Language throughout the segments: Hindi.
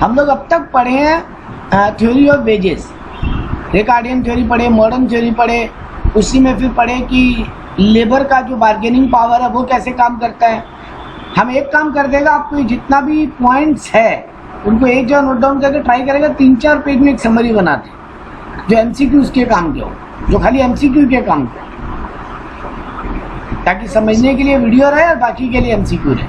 हम लोग अब तक पढ़े हैं theory of wages, Ricardian theory पढ़े, मॉडर्न थ्योरी पढ़े, उसी में फिर पढ़े कि लेबर का जो बार्गेनिंग पावर है वो कैसे काम करता है। हम एक काम कर देगा, आपको जितना भी पॉइंट्स है उनको एक जगह नोट डाउन करके ट्राई करेगा, 3-4 पेज में एक समरी बनाते जो एमसीक्यूज के काम के हो, जो खाली एमसीक्यू के काम के, ताकि समझने के लिए वीडियो रहे और बाकी के लिए एमसीक्यू रहे।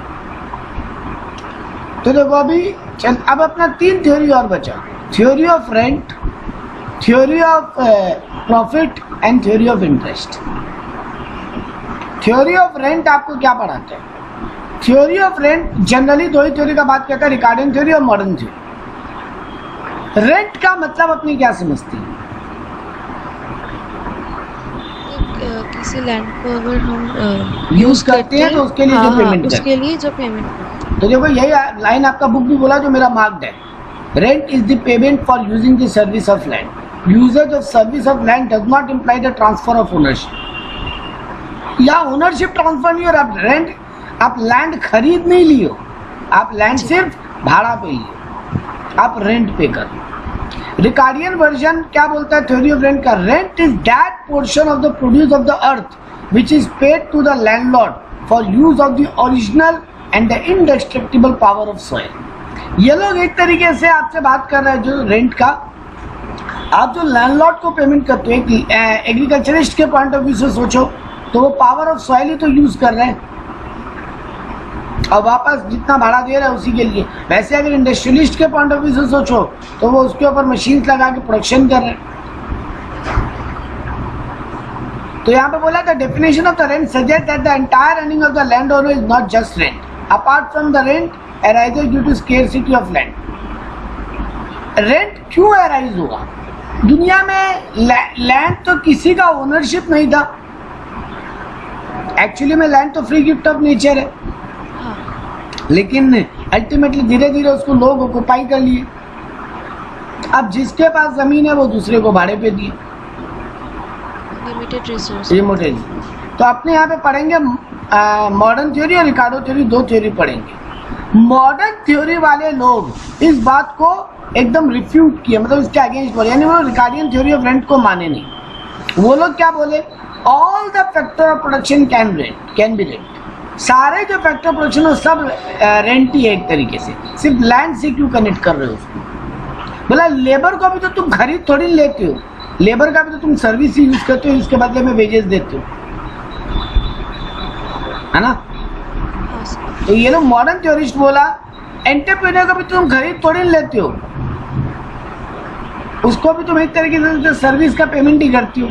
तो देखो अभी अब अपना 3 थ्योरी और बचा, theory of rent, theory of profit and theory of interest. Theory of rent आपको क्या पढ़ाते हैं? Theory of rent generally 2 he theory का बात करता है, रिकार्डियन थ्योरी और मॉडर्न थ्योरी। रेंट का मतलब अपनी क्या समझती है? किसी लैंड को अगर हम यूज करते हैं तो उसके लिए जो पेमेंट करते हैं, उसके लिए जो पेमेंट करते हैं। तो देखो यही लाइन आपका बुक भी बोला जो मेरा मार्क्ड है, rent is the payment for using the service of land. Uses of service of land does not imply the transfer of ownership. या ओनरशिप ट्रांसफर नहीं हो रहा, रेंट आप लैंड खरीद नहीं लियो, आप लैंड सिर्फ भाड़ा पे लियो, आप रेंट पे कर। रिकार्डियन वर्जन क्या बोलता है थ्योरी ऑफ रेंट का? Rent is that portion of the produce of the earth which is paid to the landlord for use of the original and the indestructible power of soil. ये लोग एक तरीके से आपसे बात कर रहे हैं जो रेंट का, आप जो लैंडलॉर्ड को पेमेंट करते हो, एक एग्रीकल्चरिस्ट के पॉइंट ऑफ व्यू से सोचो तो वो पावर ऑफ सॉइल ही तो यूज कर रहे हैं और वापस जितना भाड़ा दे रहा है उसी के लिए। वैसे अगर इंडस्ट्रियलिस्ट के पॉइंट ऑफ व्यू से सोचो तो वो उसके ऊपर मशीन्स लगा के प्रोडक्शन कर रहे हैं। तो यहाँ पे बोला the definition of the rent suggest that the entire earning of the land owner is not just rent apart from the rent arises due to scarcity of land. Rent क्यों अराइज होगा? दुनिया में लैंड तो किसी का ओनरशिप नहीं था, एक्चुअली में लैंड तो फ्री गिफ्ट ऑफ नेचर है, लेकिन अल्टीमेटली धीरे धीरे उसको लोग ऑक्युपाई कर लिए। अब जिसके पास जमीन है वो दूसरे को भाड़े पे दिए, लिमिटेड रिसोर्स। तो अपने यहाँ पे पढ़ेंगे मॉडर्न थ्योरी और रिकार्डो थ्योरी, 2 थ्योरी पढ़ेंगे। मॉडर्न थ्योरी वाले लोग इस बात को एकदम रिफ्यूट किए, मतलब इसके अगेंस्ट बोले, यानी वो रिकार्डियन थ्योरी ऑफ रेंट को माने नहीं। वो लोग क्या बोले? All the factor of production can be rent. सारे जो फैक्टर प्रोडक्शन हो सब रेंट ही है एक तरीके से, सिर्फ लैंड से क्यों कनेक्ट कर रहे हो उसको? बोला लेबर को भी तो तुम खरीद थोड़ी लेते हो, लेबर का भी तो तुम सर्विस ही यूज करते हो, इसके बदले में वेजेस देते हो, है ना? तो ये लोग मॉडर्न थ्योरिस्ट बोला एंटरप्रेन्योर को भी तुम खरीद थोड़ी लेते हो, उसको भी तुम एक तरीके से सर्विस का पेमेंट ही करती हो।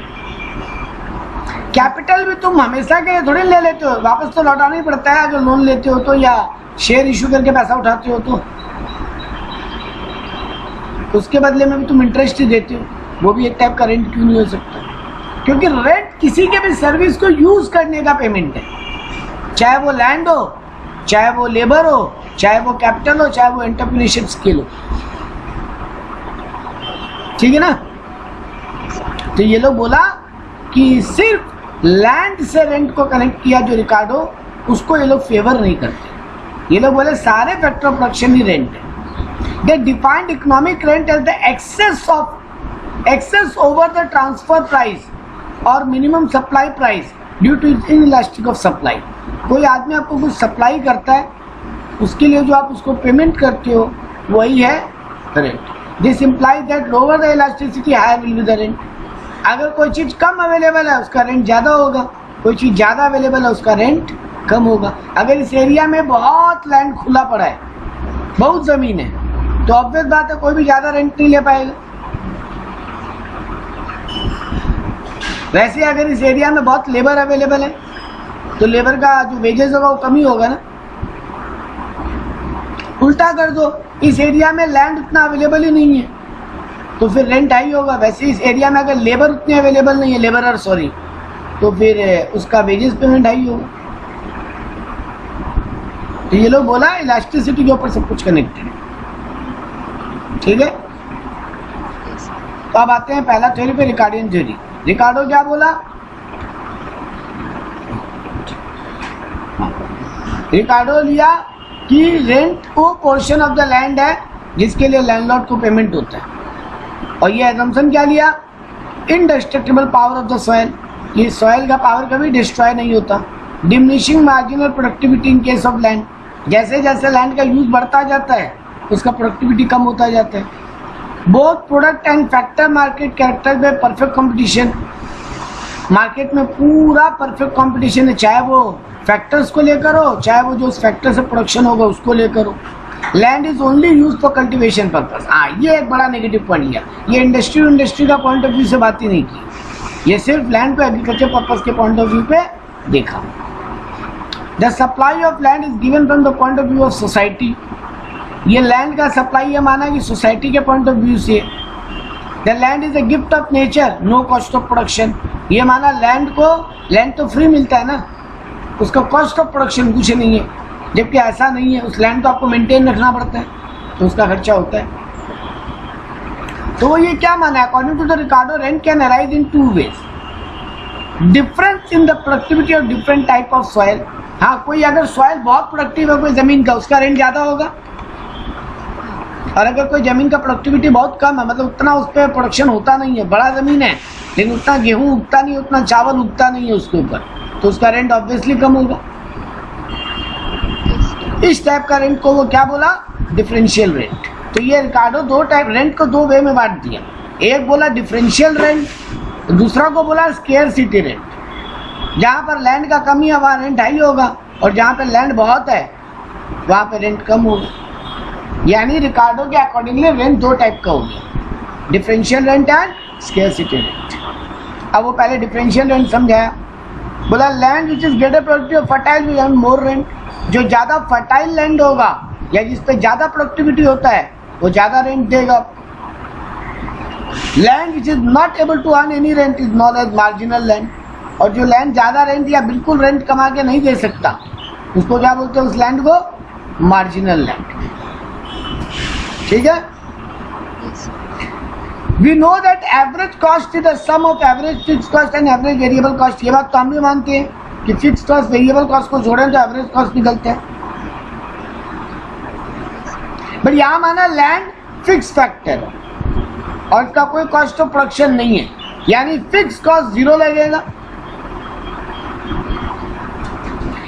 कैपिटल भी तुम हमेशा के थोड़े ले लेते हो, वापस तो लौटाना ही पड़ता है अगर लोन लेते हो तो, या शेयर इशू करके पैसा उठाते हो तो उसके बदले में भी तुम इंटरेस्ट ही देते हो, वो भी एक टाइप का रेंट क्यों नहीं हो सकता? क्योंकि रेंट किसी के भी सर्विस को यूज करने का पेमेंट है, चाहे वो लैंड हो, चाहे वो लेबर हो, चाहे वो कैपिटल हो, चाहे वो एंटरप्रेन्योरशिप स्किल हो। ठीक है ना? तो ये लोग बोला कि सिर्फ लैंड से रेंट को कनेक्ट किया जो रिकार्डो, उसको ये लोग फेवर नहीं करते। ये लोग बोले सारे फैक्टर ऑफ प्रोडक्शन ही रेंट है। They defined economic rent as the excess over the transfer price और minimum supply price due to inelastic of supply. कोई आदमी आपको कुछ सप्लाई करता है, उसके लिए जो आप उसको पेमेंट करते हो वही है rent. This implies that lower the elasticity higher will be the rent. अगर कोई चीज़ कम अवेलेबल है उसका रेंट ज़्यादा होगा, कोई चीज़ ज़्यादा अवेलेबल है उसका रेंट कम होगा। अगर इस एरिया में बहुत लैंड खुला पड़ा है, बहुत ज़मीन है, तो ऑब्वियस बात है कोई भी ज़्यादा रेंट नहीं ले पाएगा। वैसे अगर इस एरिया में बहुत लेबर अवेलेबल है तो लेबर का जो वेजेस होगा वो कम ही होगा ना। उल्टा कर दो, इस एरिया में लैंड उतना अवेलेबल ही नहीं है तो फिर रेंट हाई होगा। वैसे इस एरिया में अगर लेबर उतने अवेलेबल नहीं है, लेबरर सॉरी, तो फिर उसका वेजेस पेमेंट हाई होगा। तो ये लोग बोला इलास्टिसिटी के ऊपर सब कुछ कनेक्टेड है। ठीक है, तो अब आते हैं पहला थ्योरी पे, रिकार्डियन थ्योरी। रिकार्डो क्या बोला? रिकार्डो लिया कि रेंट वो पोर्शन ऑफ द लैंड है जिसके लिए लैंडलॉर्ड को पेमेंट होता है। और ये एजम्पशन क्या लिया, indestructible power of the soil, ये सॉइल का पावर कभी डिस्ट्रॉय नहीं होता। Diminishing marginal productivity in case of land, जैसे जैसे लैंड का यूज बढ़ता जाता है उसका प्रोडक्टिविटी कम होता जाता है। Both product and factor market character में परफेक्ट कंपटीशन, मार्केट में पूरा परफेक्ट कंपटीशन है, चाहे वो फैक्टर्स को लेकर हो चाहे वो जो उस फैक्टर से प्रोडक्शन होगा उसको लेकर हो। Land is only use for cultivation purpose, हाँ ये एक बड़ा नेगेटिव पॉइंट लिया, ये इंडस्ट्री का पॉइंट ऑफ व्यू से बात ही नहीं की, ये सिर्फ लैंड को एग्रीकल्चर पर्पस के पॉइंट ऑफ व्यू पे देखा। The supply of land is given from the point of view of society, ये लैंड का सप्लाई ये माना कि सोसाइटी के पॉइंट ऑफ व्यू से। The land is a gift of nature, no cost of production, ये माना लैंड तो फ्री मिलता है ना, उसका कॉस्ट ऑफ प्रोडक्शन कुछ नहीं है, जबकि ऐसा नहीं है, उस लैंड को आपको मेंटेन रखना पड़ता है तो उसका खर्चा होता है। तो वो ये क्या माना है, according to the Ricardo rent can arise in two ways, difference in the productivity of different type of soil. हाँ, कोई अगर सॉइल बहुत प्रोडक्टिव है कोई जमीन का, उसका रेंट ज्यादा होगा, और अगर कोई जमीन का प्रोडक्टिविटी बहुत कम है, मतलब उतना उस पर प्रोडक्शन होता नहीं है, बड़ा जमीन है लेकिन उतना गेहूं उगता नहीं, उतना चावल उगता नहीं है उसके ऊपर, तो उसका रेंट ऑब्वियसली कम होगा। इस टाइप का रेंट को वो क्या बोला, डिफरेंशियल रेंट। तो ये रिकार्डो दो टाइप रेंट को दो वे में बांट दिया, एक बोला डिफरेंशियल रेंट, दूसरा को बोला स्केर्सिटी रेंट। जहाँ पर लैंड का कमी है वहाँ रेंट हाई होगा, और जहाँ पे लैंड बहुत है वहाँ पे रेंट कम होगा। यानी रिकार्डो के अकॉर्डिंगली रेंट दो टाइप का हो गया, differential rent and scarcity rent. अब वो पहले डिफरेंशियल रेंट समझाया, बोला land which is greater productive fertile will have more rent, जो ज़्यादा फर्टाइल लैंड होगा या जिस पे ज़्यादा प्रोडक्टिविटी होता है वो ज़्यादा रेंट देगा। Land which is not able to earn any rent is known as marginal land, और जो लैंड ज़्यादा रेंट या बिल्कुल रेंट कमा के नहीं दे सकता उसको क्या बोलते हैं, उस लैंड को मार्जिनल लैंड। ठीक है। We know that average cost is the sum of average fixed cost and average variable cost। ये बात तो हम भी मानते हैं कि fixed cost वेरिएबल कॉस्ट को जोड़ें तो एवरेज कॉस्ट निकलता है, बट यहाँ माना लैंड फिक्स फैक्टर है और इसका कोई कॉस्ट ऑफ प्रोडक्शन नहीं है, यानी फिक्स कॉस्ट जीरो लगेगा,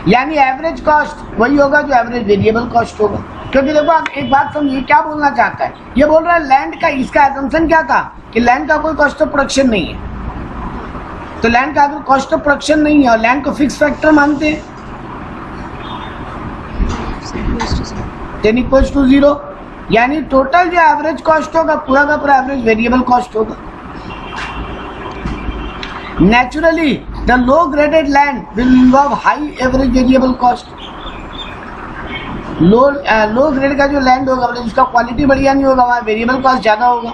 यानी एवरेज कॉस्ट वही होगा जो एवरेज वेरिएबल कॉस्ट होगा। क्योंकि देखो आप एक बात समझिए, क्या बोलना चाहता है, ये बोल रहा है लैंड का, इसका एजम्पशन क्या था कि लैंड का कोई कॉस्ट ऑफ प्रोडक्शन नहीं है, तो लैंड का अगर कॉस्ट ऑफ प्रोडक्शन नहीं है और लैंड को फिक्स फैक्टर मानते हैं देन इक्वल्स टू जीरो, यानी टोटल जो एवरेज कॉस्ट होगा पूरा का पूरा एवरेज वेरिएबल कॉस्ट होगा। Naturally the low graded land will involve high average variable cost. Low grade का जो लैंड होगा मतलब जिसका क्वालिटी बढ़िया नहीं होगा वहाँ वेरिएबल कॉस्ट ज़्यादा होगा।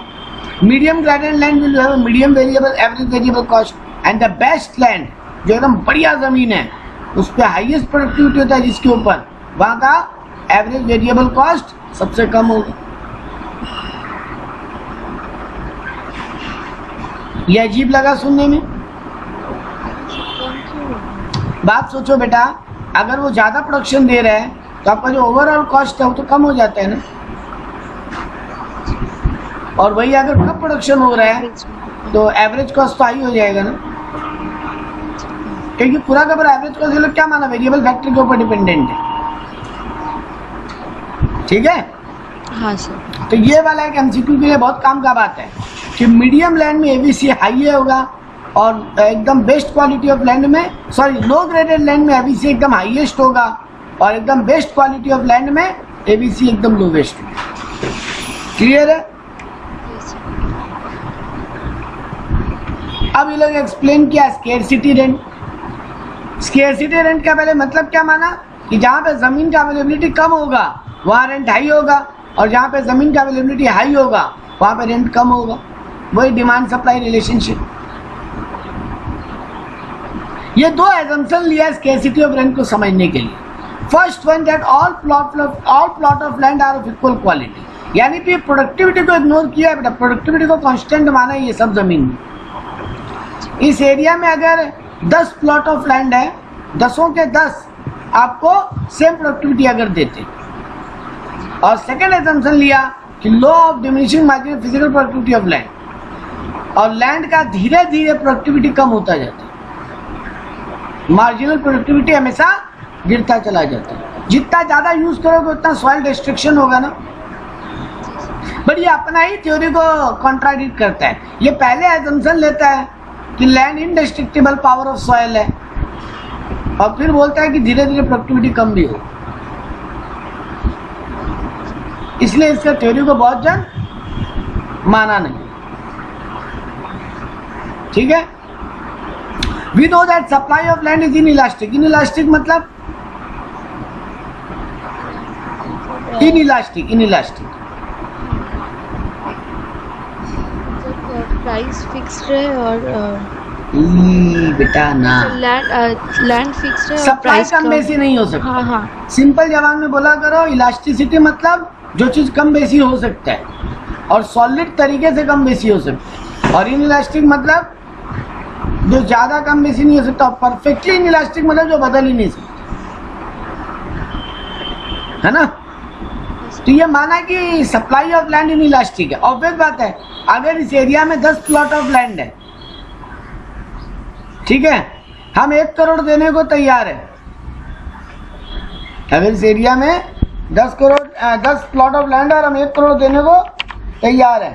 Medium graded land will have medium variable average variable cost, and the best land जो एकदम बढ़िया ज़मीन है उस पर हाईएस्ट प्रोडक्टिविटी होता है जिसके ऊपर, वहाँ का एवरेज वेरिएबल कॉस्ट सबसे कम होगा। ये अजीब लगा सुनने में? बात सोचो बेटा, अगर वो ज़्यादा प्रोडक्शन दे रहे हैं तो आपका जो ओवरऑल कॉस्ट है वो तो कम हो जाता है ना, और वही अगर कम प्रोडक्शन हो रहा है तो एवरेज कॉस्ट तो हाई हो जाएगा ना, क्योंकि पूरा का पूरा एवरेज कॉस्ट ये लोग क्या माना, वेरिएबल फैक्टर के ऊपर डिपेंडेंट है। ठीक है। हाँ सर। तो ये वाला एक एमसीक्यू के लिए बहुत काम का बात है कि मीडियम लैंड में एबीसी हाई होगा और एकदम बेस्ट क्वालिटी ऑफ लैंड में, सॉरी लो ग्रेडेड लैंड में एबीसी एकदम हाईएस्ट होगा और एकदम बेस्ट क्वालिटी ऑफ लैंड में एबीसी एकदम लोवेस्ट होगा। क्लियर है? अब ये लोग एक्सप्लेन किया स्केर्सिटी रेंट। स्केर्सिटी रेंट का पहले मतलब क्या माना कि जहाँ पे जमीन का अवेलेबिलिटी कम होगा वहाँ रेंट हाई होगा, और जहाँ पे जमीन का अवेलेबिलिटी हाई होगा वहाँ पे रेंट कम होगा। वही डिमांड सप्लाई रिलेशनशिप। ये दो एजम्पशन लिया स्केर्सिटी ऑफ रेंट को समझने के लिए। First one that all plot of land are of equal quality, यानी कि प्रोडक्टिविटी को इग्नोर किया है बेटा, प्रोडक्टिविटी को कांस्टेंट माना है ये सब जमीन में। इस एरिया में अगर 10 प्लॉट ऑफ लैंड है, 10 के 10 आपको सेम प्रोडक्टिविटी अगर देते, और सेकेंड एजम्पशन लिया कि law of diminishing marginal physical productivity of land, और लैंड का धीरे धीरे प्रोडक्टिविटी कम होता जाता है, मार्जिनल प्रोडक्टिविटी हमेशा गिरता चला जाता है। जितना ज्यादा यूज करोगे उतना सॉइल डिस्ट्रक्शन होगा ना। बट ये अपना ही थ्योरी को कॉन्ट्राडिक्ट करता है। ये पहले एजम्पशन लेता है कि land indestructible power of soil है, और फिर बोलता है कि धीरे धीरे प्रोडक्टिविटी कम भी हो। इसलिए इसका थ्योरी को बहुत जन माना नहीं। ठीक है, we know that supply of land is inelastic. Inelastic मतलब इनइलास्टिक प्राइस फिक्स्ड है और बेटा ना, लैंड फिक्स्ड है और सप्लाई प्राइस कम बेसी नहीं हो सकती। हाँ हाँ, सिंपल जबान में बोला करो, इलास्टिसिटी मतलब जो चीज कम बेसी हो सकता है, और सॉलिड तरीके से कम बेसी हो सकता है। और इनइलास्टिक मतलब जो ज्यादा कम बेसी नहीं हो सकता। परफेक्टली इनइलास्टिक मतलब जो बदल ही नहीं सकता, है ना। तो ये माना कि सप्लाई ऑफ लैंड इनइलास्टिक है। ऑब्वियस बात है, अगर इस एरिया में 10 प्लॉट ऑफ लैंड है, ठीक है, हम 1 करोड़ देने को तैयार है। अगर इस एरिया में 10 प्लॉट ऑफ लैंड है और हम 1 करोड़ देने को तैयार है,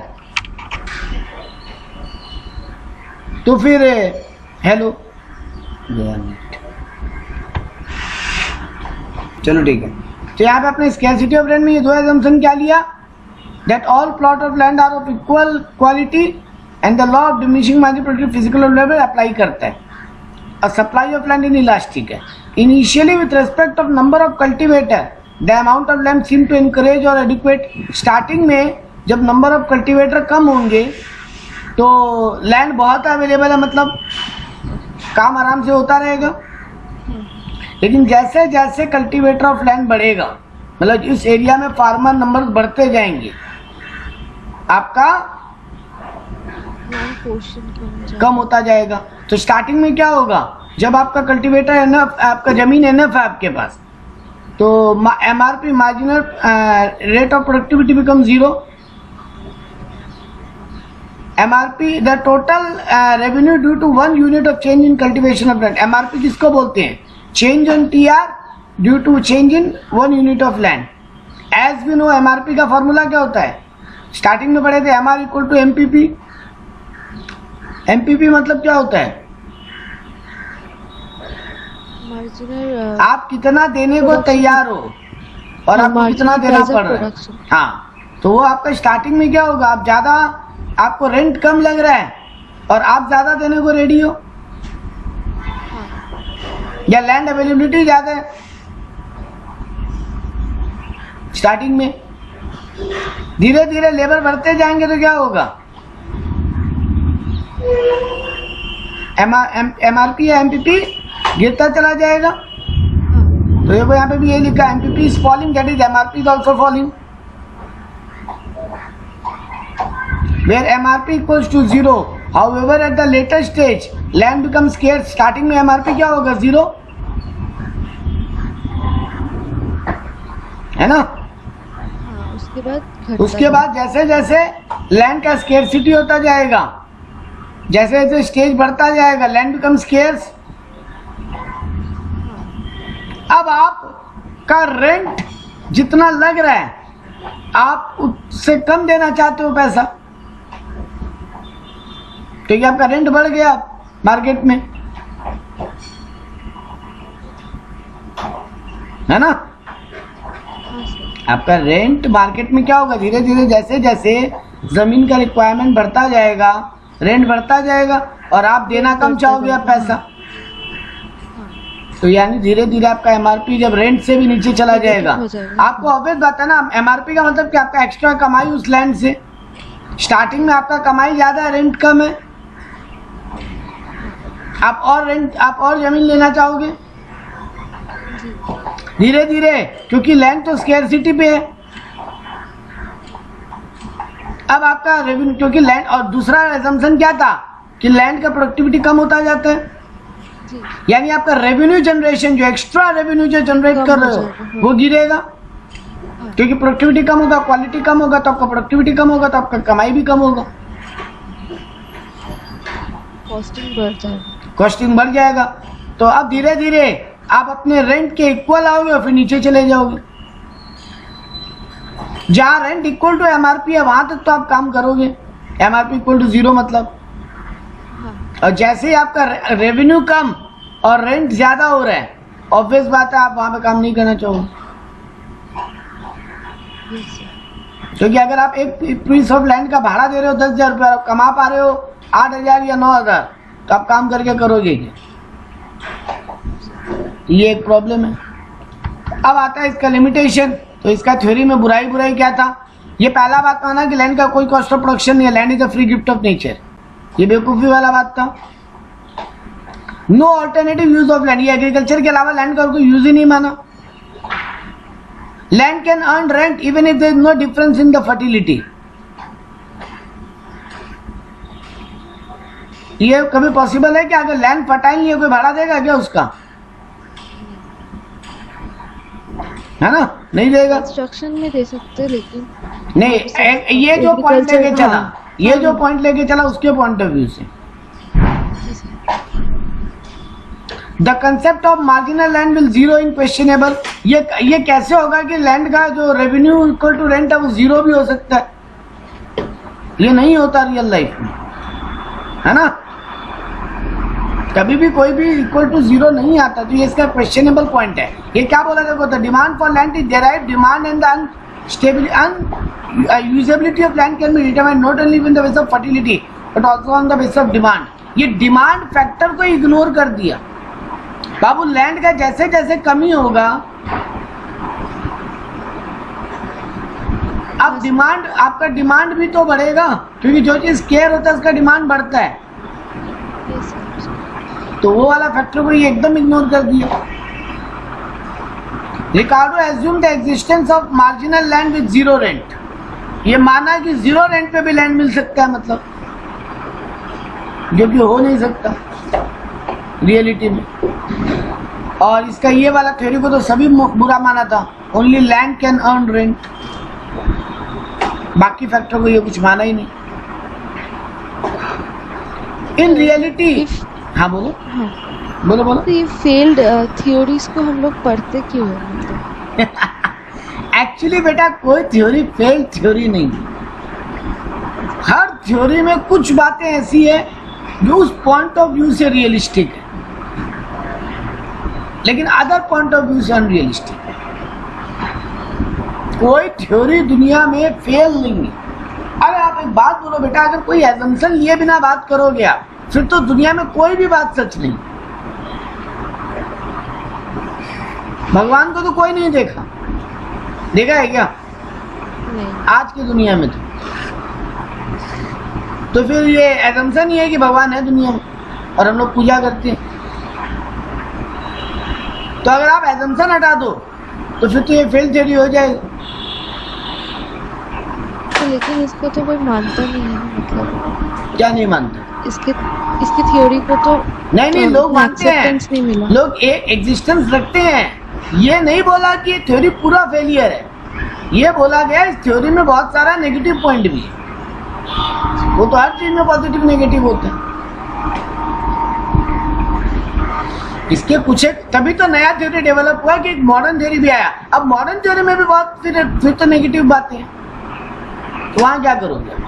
तो फिर हेलो, चलो ठीक है। तो यहाँ पे अपने स्कैरसिटी ऑफ लैंड में ये 2 एजम्पशन क्या लिया, that all plot of land are of equal quality and the law of diminishing marginal productivity physical level apply करता है। और सप्लाई ऑफ लैंड इनइलास्टिक है। Initially with respect of number of cultivator the amount of land seem to encourage और एडिक्वेट। स्टार्टिंग में जब नंबर ऑफ कल्टीवेटर कम होंगे तो लैंड बहुत अवेलेबल है, मतलब काम आराम से होता रहेगा। लेकिन जैसे जैसे कल्टीवेटर ऑफ लैंड बढ़ेगा, मतलब इस एरिया में फार्मर नंबर बढ़ते जाएंगे, आपका लैंड पोर्शन कम होता जाएगा। तो स्टार्टिंग में क्या होगा, जब आपका कल्टीवेटर एनफ, आपका जमीन एनफ है आपके पास, तो MRP marginal rate of productivity become 0। MRP the total revenue due to 1 unit of change in cultivation of land. MRP किसको बोलते हैं, change on TR due to change in 1 unit of land. As we know MRP का फॉर्मूला क्या होता है, स्टार्टिंग में पढ़े थे, MR equal to MPP. MPP मतलब क्या होता है, मार्जिनल, आप कितना देने को तैयार हो और आपको कितना देना पड़ रहा है। हाँ, तो वो आपका स्टार्टिंग में क्या होगा, आप ज्यादा, आपको रेंट कम लग रहा है और आप ज्यादा देने को रेडी हो, या लैंड अवेलेबिलिटी ज्यादा है स्टार्टिंग में। धीरे धीरे लेबर बढ़ते जाएंगे तो क्या होगा, एमआरपी या एमपीपी गिरता चला जाएगा। तो देखो यहाँ पे भी ये लिखा है, MPP is falling, that is MRP is also falling. Where MRP equals to 0, however at the later stage land become scarce. Starting में एमआरपी क्या होगा, 0, है ना। हाँ, उसके बाद जैसे जैसे लैंड का स्केर्सिटी होता जाएगा, जैसे जैसे स्टेज बढ़ता जाएगा, लैंड बिकम स्केर्स। अब आपका रेंट जितना लग रहा है, आप उससे कम देना चाहते हो पैसा, क्योंकि आपका रेंट बढ़ गया मार्केट में, है ना। आपका रेंट मार्केट में क्या होगा, धीरे धीरे जैसे जैसे जमीन का रिक्वायरमेंट बढ़ता जाएगा, रेंट बढ़ता जाएगा, और आप देना कम चाहोगे आप पैसा, तो यानी धीरे धीरे आपका एमआरपी जब रेंट से भी नीचे चला जाएगा, आपको ऑब्वियस बात है ना। एमआरपी का मतलब कि आपका एक्स्ट्रा कमाई उस लैंड से, स्टार्टिंग में आपका कमाई ज्यादा है, रेंट कम है, आप और जमीन लेना चाहोगे धीरे धीरे, क्योंकि लैंड तो स्केर्सिटी पे है। अब आपका रेवेन्यू, क्योंकि लैंड, और दूसरा एजम्पशन क्या था कि लैंड का प्रोडक्टिविटी कम होता जाता है, यानी आपका रेवेन्यू जनरेशन, जो एक्स्ट्रा रेवेन्यू जो जनरेट कर रहे हो वो गिरेगा। क्योंकि प्रोडक्टिविटी कम होगा, क्वालिटी कम होगा, तो आपका प्रोडक्टिविटी कम होगा, तो आपका कमाई भी कम होगा, कॉस्टिंग बढ़ जाएगा। तो अब धीरे धीरे आप अपने रेंट के इक्वल आओगे और फिर नीचे चले जाओगे। जहां रेंट इक्वल टू एमआरपी है वहां तक तो आप काम करोगे, एमआरपी इक्वल टू 0 मतलब। और जैसे ही आपका रेवेन्यू कम और रेंट ज्यादा हो रहा है, ऑब्वियस बात है आप वहां पे काम नहीं करना चाहोगे। क्योंकि अगर आप एक पीस ऑफ लैंड का भाड़ा दे रहे हो 10,000 रुपये, आप कमा पा रहे हो 8,000 या 9,000, तो आप काम करके करोगे क्या? ये एक प्रॉब्लम है। अब आता है इसका लिमिटेशन। तो इसका थ्योरी में बुराई क्या था? ये पहला बात माना कि लैंड का कोई कॉस्ट ऑफ प्रोडक्शन नहीं है, land is a free gift of nature. ये बेवकूफी वाला बात था। No alternative use of land, ये एग्रीकल्चर के अलावा लैंड का कोई यूज ही नहीं माना। Land can earn rent even if there is no difference in the fertility. ये कभी पॉसिबल है कि अगर लैंड फर्टाइल नहीं है कोई भाड़ा देगा क्या उसका? है ना, नहीं देगा। कंस्ट्रक्शन में दे सकते, लेकिन नहीं, ये जो पॉइंट लेके चला, ये जो पॉइंट लेके चला उसके पॉइंट ऑफ व्यू से the concept of marginal land will zero in questionable. ये कैसे होगा कि लैंड का जो रेवेन्यू इक्वल टू रेंट है वो जीरो भी हो सकता है? ये नहीं होता रियल लाइफ में, है ना। कभी भी कोई भी इक्वल टू 0 नहीं आता। तो ये इसका क्वेश्चनेबल पॉइंट है। ये क्या बोला देखो, the demand for land is derived demand and the usability of land can be determined not only in the base of fertility but also on the base of demand. ये डिमांड फैक्टर को इग्नोर कर दिया। बाबू लैंड का जैसे जैसे कमी होगा, अब डिमांड, आपका डिमांड भी तो बढ़ेगा, क्योंकि जो चीज स्केयर होता है उसका डिमांड बढ़ता है। तो वो वाला फैक्टर को ये एकदम इग्नोर कर दिया। Ricardo assume the existence of marginal land with 0 rent. ये माना कि 0 रेंट पे भी लैंड मिल सकता है, मतलब जो कि हो नहीं सकता रियलिटी में। और इसका ये वाला थ्योरी को तो सभी बुरा माना था, only land can earn rent. बाकी फैक्टर को ये कुछ माना ही नहीं। इन रियलिटी, हाँ बोलो। बोलो। तो ये फेल्ड थ्योरीज को हम लोग पढ़ते क्यों है मतलब? एक्चुअली बेटा कोई थ्योरी फेल्ड थ्योरी नहीं। हर थ्योरी में कुछ बातें ऐसी है जो उस पॉइंट ऑफ व्यू से रियलिस्टिक है, लेकिन अदर पॉइंट ऑफ व्यू से अनरियलिस्टिक है। कोई थ्योरी दुनिया में फेल नहीं है। अरे आप एक बात बोलो बेटा, अगर कोई एजम्पशन लिए बिना बात करोगे आप, फिर तो दुनिया में कोई भी बात सच नहीं। भगवान को तो कोई नहीं देखा है क्या? नहीं। आज की दुनिया में तो फिर ये एजम्पशन ही है कि भगवान है दुनिया में और हम लोग पूजा करते हैं। तो अगर आप एजम्पशन हटा दो तो फिर तो ये फेल थ्योरी हो जाएगी। तो लेकिन इसको तो कोई मानता नहीं है, मतलब क्या नहीं मानता? इसकी थ्योरी को तो नहीं लोग मानते हैं, नहीं मिला। लोग एक एग्जिस्टेंस रखते हैं। ये नहीं बोला कि थ्योरी पूरा फेलियर है, ये बोला गया इस थ्योरी में बहुत सारा नेगेटिव पॉइंट भी है। वो तो हर चीज में पॉजिटिव नेगेटिव होते हैं। इसके कुछ एक, तभी तो नया थ्योरी डेवलप हुआ कि एक मॉडर्न थ्योरी भी आया। अब मॉडर्न थ्योरी में भी बहुत फिर तो नेगेटिव बातें हैं, तो वहां क्या करोगे?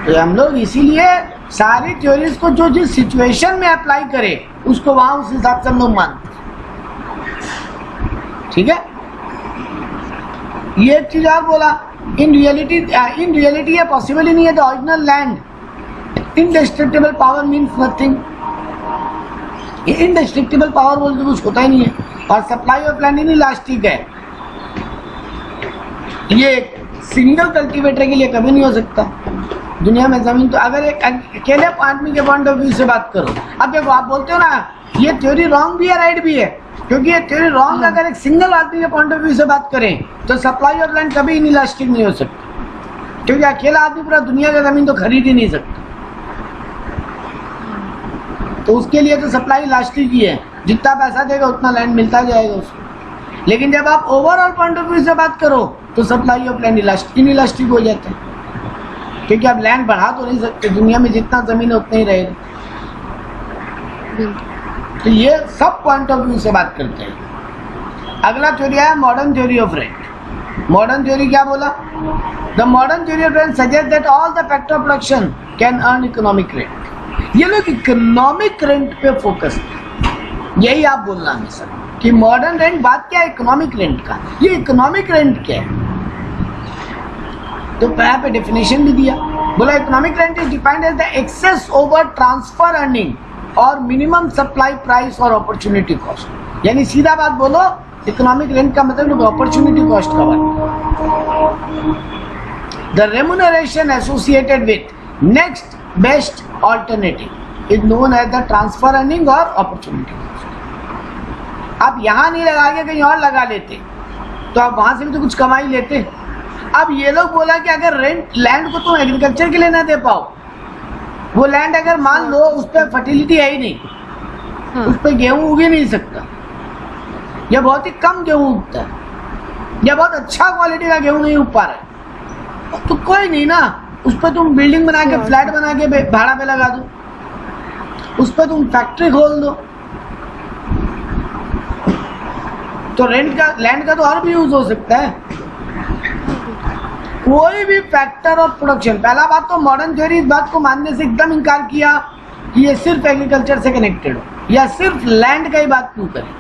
तो हम लोग इसीलिए सारी थ्योरीज को जो जिस सिचुएशन में अप्लाई करे उसको वहां उस हिसाब से हम लोग मानते। ठीक है, ये एक चीज और बोला, इन रियलिटी ये पॉसिबल ही नहीं है। The original land indestructible power means nothing. Indestructible power बोलते कुछ होता ही नहीं है, और सप्लाई ऑफ लैंड इनइलास्टिक है। ये सिंगल कल्टीवेटर के लिए कभी नहीं हो सकता दुनिया में जमीन। तो अगर एक अकेले आदमी के पॉइंट ऑफ व्यू से बात करो, अब देखो आप बोलते हो ना ये थ्योरी रॉन्ग भी है राइट भी है, क्योंकि ये थ्योरी रॉन्ग अगर एक सिंगल आदमी के पॉइंट ऑफ व्यू से बात करें तो सप्लाई ऑफ लैंड कभी इनइलास्टिक नहीं हो सकता, क्योंकि अकेला आदमी पूरा दुनिया का जमीन तो खरीद ही नहीं सकता। तो उसके लिए तो सप्लाई इलास्टिक ही है, जितना पैसा देगा उतना लैंड मिलता जाएगा उसको। लेकिन जब आप ओवरऑल पॉइंट ऑफ व्यू से बात करो तो सप्लाई ऑफ लैंड इनइलास्टिक हो जाता है, क्योंकि आप लैंड बढ़ा तो नहीं सकते, दुनिया में जितना जमीन है उतना ही रहेगा। तो ये सब पॉइंट ऑफ व्यू से बात करते हैं। अगला थ्योरी है modern theory of rent. Modern theory क्या बोला? The modern theory of rent suggest that all the factor of production can earn economic rent. ये लोग इकोनॉमिक रेंट पे फोकस है, यही आप बोलना हमेशा कि मॉडर्न रेंट बात क्या है इकोनॉमिक रेंट का। ये इकोनॉमिक रेंट क्या है? तो यहाँ पे डेफिनेशन भी दिया, बोला economic rent is defined as the excess over transfer earning और मिनिमम सप्लाई प्राइस और अपॉर्चुनिटी कॉस्ट। यानी सीधा बात बोलो, इकोनॉमिक रेंट का मतलब अपॉर्चुनिटी कॉस्ट का बात। The remuneration associated with next best alternative is known as the transfer earning और अपॉर्चुनिटी कॉस्ट। आप यहाँ नहीं लगा के कहीं और लगा लेते तो आप वहां से भी तो कुछ कमाई लेते। अब ये लोग बोला कि अगर रेंट लैंड को तुम एग्रीकल्चर के लिए ना दे पाओ, वो लैंड अगर मान लो उस पर फर्टिलिटी है ही नहीं, उस पर गेहूं उग ही नहीं सकता, या बहुत ही कम गेहूं उगता है, या बहुत अच्छा क्वालिटी का गेहूं नहीं उग पा रहा है, तो कोई नहीं ना, उस पर तुम बिल्डिंग बना के फ्लैट बना के भाड़ा पे लगा दो, उस पर तुम फैक्ट्री खोल दो, तो रेंट का लैंड का तो और भी यूज हो सकता है। कोई भी फैक्टर ऑफ प्रोडक्शन, पहला बात तो मॉडर्न थ्योरी इस बात को मानने से एकदम इनकार किया कि ये सिर्फ एग्रीकल्चर से कनेक्टेड हो या सिर्फ लैंड का ही बात क्यों करें।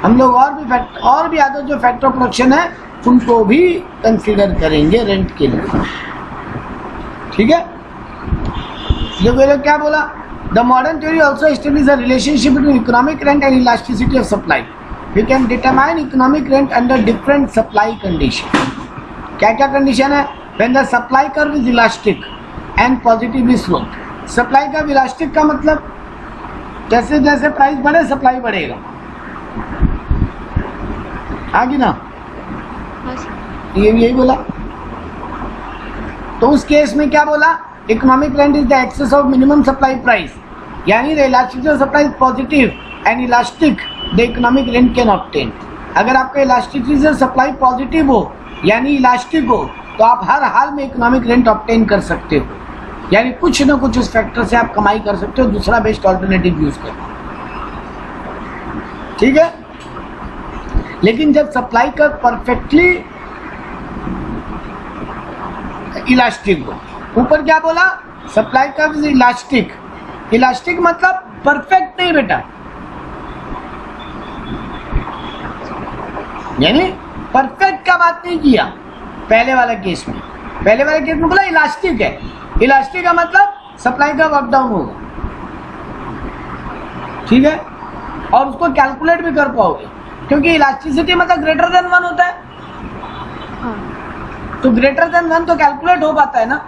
हम लोग और भी आदत जो फैक्टर ऑफ प्रोडक्शन है उनको भी कंसीडर करेंगे रेंट के लिए, ठीक है। ये क्या बोला? The modern theory also establish a relationship between economic rent and elasticity of supply. We can determine economic rent under different supply condition. क्या क्या कंडीशन है? When the supply curve is elastic and positively sloped. Supply curve elastic का मतलब जैसे जैसे प्राइस बढ़े सप्लाई बढ़ेगा, आगे ना, यही बोला। तो उस केस में क्या बोला? Economic rent is the excess of minimum supply price, यानी the elasticity of supply is positive and elastic the economic rent can obtain. अगर आपका इलास्टिसिटी से सप्लाई पॉजिटिव हो यानी इलास्टिक हो तो आप हर हाल में इकोनॉमिक रेंट ऑब्टेन कर सकते हो, यानी कुछ न कुछ उस फैक्टर से आप कमाई कर सकते हो, दूसरा बेस्ट ऑल्टरनेटिव यूज कर, ठीक है। लेकिन जब सप्लाई का परफेक्टली इलास्टिक हो, ऊपर क्या बोला? सप्लाई का इलास्टिक, इलास्टिक मतलब परफेक्ट नहीं बेटा, यानी परफेक्ट का बात नहीं किया पहले वाला केस में। पहले वाले केस में बोला इलास्टिक है, इलास्टिक का मतलब सप्लाई का अप डाउन होगा, ठीक है, और उसको कैलकुलेट भी कर पाओगे क्योंकि इलास्टिसिटी मतलब ग्रेटर देन 1 होता है, तो ग्रेटर देन 1 तो कैलकुलेट हो पाता है ना।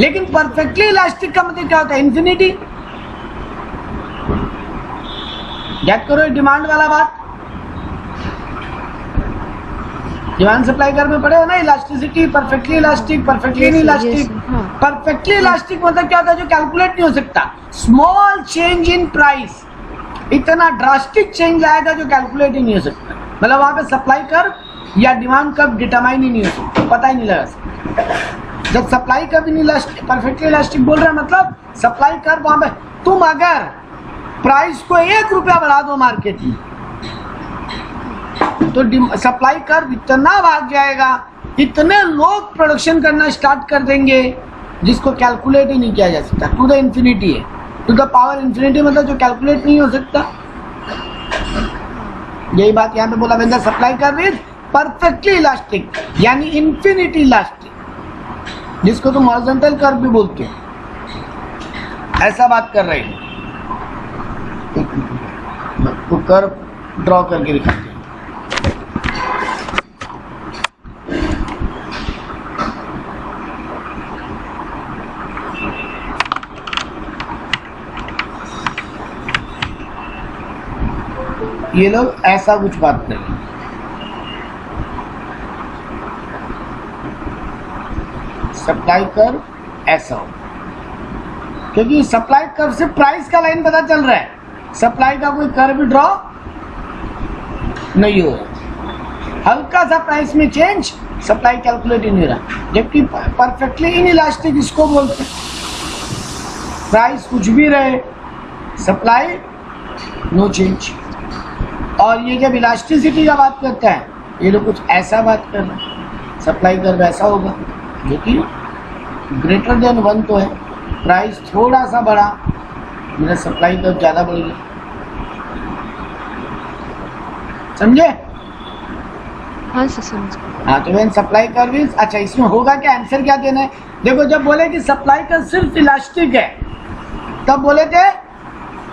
लेकिन परफेक्टली इलास्टिक का मतलब क्या होता है? इन्फिनिटी। याद करो डिमांड वाला बात, डिमांड सप्लाई कर्व में पड़े हो ना, elasticity, perfectly elastic, perfectly elastic. Perfectly elastic मतलब क्या होता है? जो कैलकुलेट नहीं हो सकता। स्मॉल चेंज इन प्राइस, इतना ड्रास्टिक चेंज लाएगा जो कैलकुलेट ही नहीं हो सकता, मतलब वहां पे सप्लाई कर्व या डिमांड कर्व डिटरमाइन ही नहीं हो सकता, पता ही नहीं लगा सकता। जब supply curve elastic, perfectly elastic बोल रहे हैं मतलब सप्लाई कर्व वहां पे, तुम अगर प्राइस को 1 रुपया बढ़ा दो मार्केट में तो सप्लाई कर्व इतना भाग जाएगा, इतने लोग प्रोडक्शन करना स्टार्ट कर देंगे जिसको कैलकुलेट ही नहीं किया जा सकता। टू द इंफिनिटी है, टू द पावर इंफिनिटी मतलब जो कैलकुलेट नहीं हो सकता। यही बात यहाँ पे बोला, when the supply curve is perfectly elastic यानी इंफिनिटी इलास्टिक, जिसको तुम हॉरिजॉन्टल कर्व भी बोलते हो, ऐसा बात कर रहे हैं। तो कर्व ड्रॉ करके दिखाते हैं। ये लोग ऐसा कुछ बात कर रहे हैं, सप्लाई कर्व ऐसा हो, क्योंकि सप्लाई कर्व से प्राइस का लाइन पता चल रहा है, सप्लाई का कोई कर्व ड्रॉ नहीं हो रहा, हल्का सा प्राइस में चेंज, सप्लाई कैलकुलेट ही नहीं रहा। जबकि परफेक्टली इनइलास्टिक इसको बोलते हैं, प्राइस कुछ भी रहे, सप्लाई नो चेंज। और ये जब इलास्टिसिटी का बात करता है, ये लोग कुछ ऐसा बात कर रहे हैं, सप्लाई कर्व ऐसा होगा जो कि ग्रेटर देन 1 तो है, प्राइस थोड़ा सा बढ़ा, मेरा सप्लाई कर्व ज़्यादा बढ़ गया। समझे? हाँ सर समझ गए। हाँ, तो व्हेन सप्लाई कर्व इज, अच्छा इसमें होगा क्या, आंसर क्या देना है? देखो जब बोले कि सप्लाई कर्व सिर्फ इलास्टिक है, तब बोले थे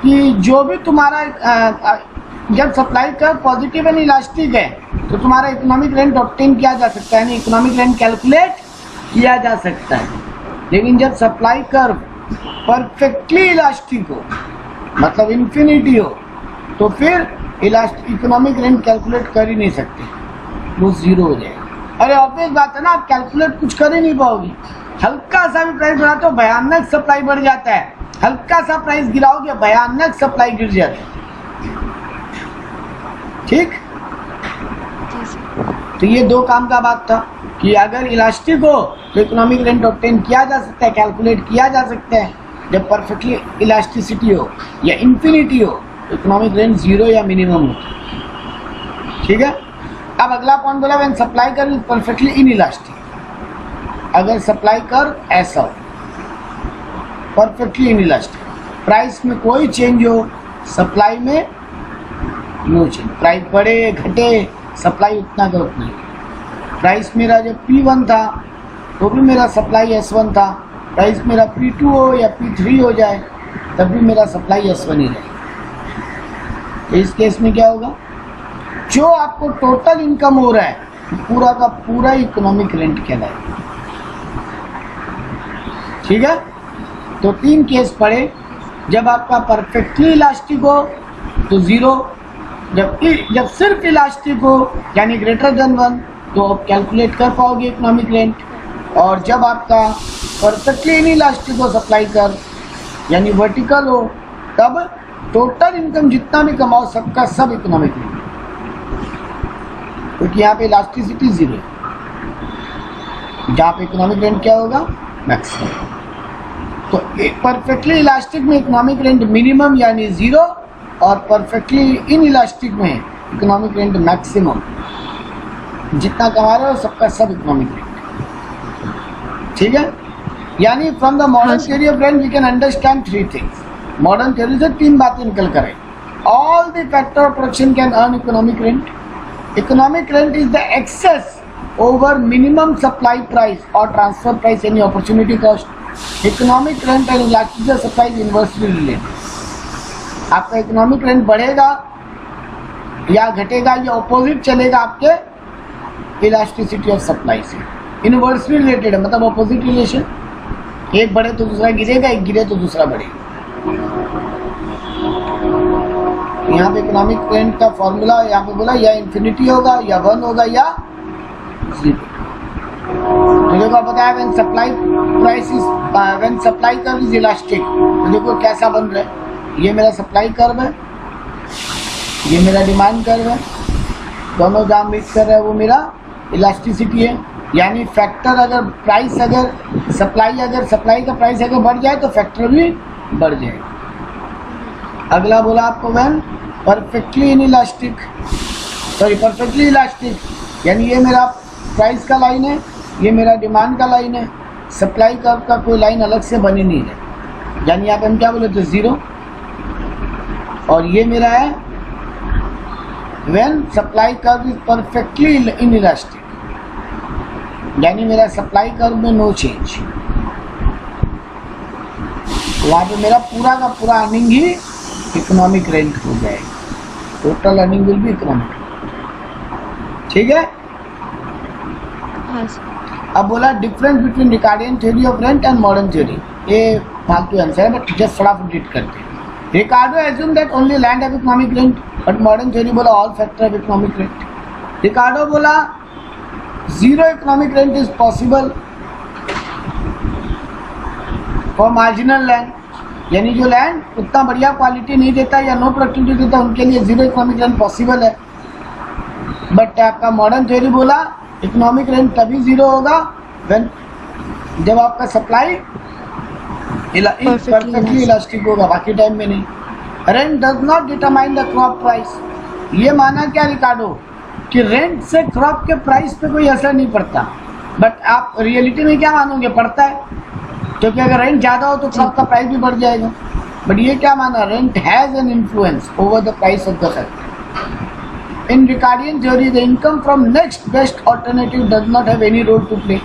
कि जो भी तुम्हारा जब supply curve positive and elastic है तो तुम्हारा इकोनॉमिक रेंट ऑब्टेन किया जा सकता है, यानी इकोनॉमिक रेंट कैलकुलेट किया जा सकता है। लेकिन जब सप्लाई कर्व परफेक्टली इलास्टिक हो, मतलब इन्फिनिटी हो, तो फिर इकोनॉमिक रेंट कैलकुलेट कर ही नहीं सकते, वो जीरो हो जाएगा। अरे ऑब्वियस बात है ना, आप कैलकुलेट कुछ कर ही नहीं पाओगे। हल्का सा भी प्राइस बढ़ा तो भयानक सप्लाई बढ़ जाता है, हल्का सा प्राइस गिराओगे भयानक सप्लाई गिर जाता है। ठीक, जी सर। तो ये दो काम का बात था कि अगर इलास्टिक हो तो इकोनॉमिक रेंट ऑब्टेन किया जा सकता है, कैलकुलेट किया जा सकता है। जब परफेक्टली इलास्टिसिटी हो या इन्फिनिटी हो, इकोनॉमिक रेंट जीरो या मिनिमम होता है। ठीक है, अब अगला पॉइंट बोला when supply curve is perfectly inelastic. अगर सप्लाई कर्व ऐसा हो, परफेक्टली इनइलास्टिक, प्राइस में कोई चेंज हो, सप्लाई में नो चेंज, प्राइस बढ़े घटे सप्लाई उतना का उतना ही। प्राइस मेरा जब P1 था तो भी मेरा सप्लाई S1 था, प्राइस मेरा P2 हो या P3 हो जाए तब भी मेरा सप्लाई S1 ही रहे। तो इस केस में क्या होगा, जो आपको टोटल इनकम हो रहा है पूरा का पूरा इकोनॉमिक रेंट कहलाएगा। ठीक है, तो 3 केस पड़े। जब आपका परफेक्टली इलास्टिक हो तो जीरो, जब सिर्फ इलास्टिक हो यानी ग्रेटर देन 1 तो आप कैलकुलेट कर पाओगे इकोनॉमिक रेंट, और जब आपका परफेक्टली इनइलास्टिक हो सप्लाई कर यानी वर्टिकल हो, तब टोटल इनकम जितना भी कमाओ सबका सब इकोनॉमिक रेंट, क्योंकि यहाँ पे इलास्टिसिटी जीरो है। जहाँ पे इकोनॉमिक रेंट क्या होगा, मैक्सिमम। तो परफेक्टली इलास्टिक में इकोनॉमिक रेंट मिनिमम यानी जीरो, और परफेक्टली इनइलास्टिक में इकोनॉमिक रेंट मैक्सिमम, जितना कमा रहे हो सबका सब इकोनॉमिक रेंट। ठीक है, यानी from the modern theory of rent we can understand 3 things. Modern theory से 3 बातें निकल कर आई। All the factor of production can earn economic rent. Economic rent is the excess over minimum supply price or transfer price any opportunity cost. Economic rent and elasticity of supply is inversely related. आपका इकोनॉमिक रेंट बढ़ेगा या घटेगा या ऑपोजिट चलेगा आपके इलास्टिसिटी ऑफ सप्लाई से। इनवर्सली रिलेटेड है, मतलब ऑपोजिट रिलेशन, एक बढ़े तो दूसरा गिरेगा, एक गिरे तो दूसरा बढ़ेगा। यहाँ पे इकोनॉमिक रेंट का फॉर्मूला यहाँ पे बोला या इन्फिनिटी होगा या 1 होगा या 0। तो देखो बताया when supply price is when supply curve is elastic, तो देखो कैसा बन रहा है, ये मेरा सप्लाई कर्व है, ये मेरा डिमांड कर्व है, दोनों जहाँ मिक्स कर रहा है वो मेरा इलास्टिसिटी है। यानी फैक्टर अगर प्राइस अगर सप्लाई का प्राइस अगर बढ़ जाए तो फैक्टर भी बढ़ जाएगा। अगला बोला आपको when perfectly inelastic, sorry perfectly elastic, यानी ये मेरा प्राइस का लाइन है, ये मेरा डिमांड का लाइन है, सप्लाई कर्व का कोई लाइन अलग से बनी नहीं है, यानी यहाँ पे हम क्या बोले थे 0। और ये मेरा है when supply curve is perfectly inelastic, यानी मेरा सप्लाई कर्व में नो चेंज। वहाँ पे मेरा पूरा का पूरा अर्निंग ही इकोनॉमिक रेंट हो जाएगा, total earning will be economic. ठीक है, हाँ सर। अब बोला difference between Ricardian theory of rent and modern theory. ये फालतू आंसर है बट जस्ट फटाफट रीड करते हैं। Ricardo assume that only land have economic rent, but modern theory बोला all factor have economic rent. Ricardo बोला 0 economic rent is possible for marginal land, यानी जो लैंड उतना बढ़िया क्वालिटी नहीं देता या नो प्रोडक्टिविटी देता उनके लिए 0 इकोनॉमिक रेंट पॉसिबल है। बट आपका मॉडर्न थ्योरी बोला इकोनॉमिक रेंट तभी जीरो होगा when जब आपका सप्लाई परफेक्टली इलास्टिक होगा, बाकी टाइम में नहीं। Rent does not determine the crop price. ये माना क्या रिकार्डो कि रेंट से क्रॉप के प्राइस पे कोई असर नहीं पड़ता, बट आप रियलिटी में क्या मानोगे, पड़ता है, क्योंकि अगर रेंट ज़्यादा हो तो क्रॉप का प्राइस भी बढ़ जाएगा। बट ये क्या माना, rent has an influence over the price of the factor. In Ricardian theory the income from next best alternative does not have any role to play.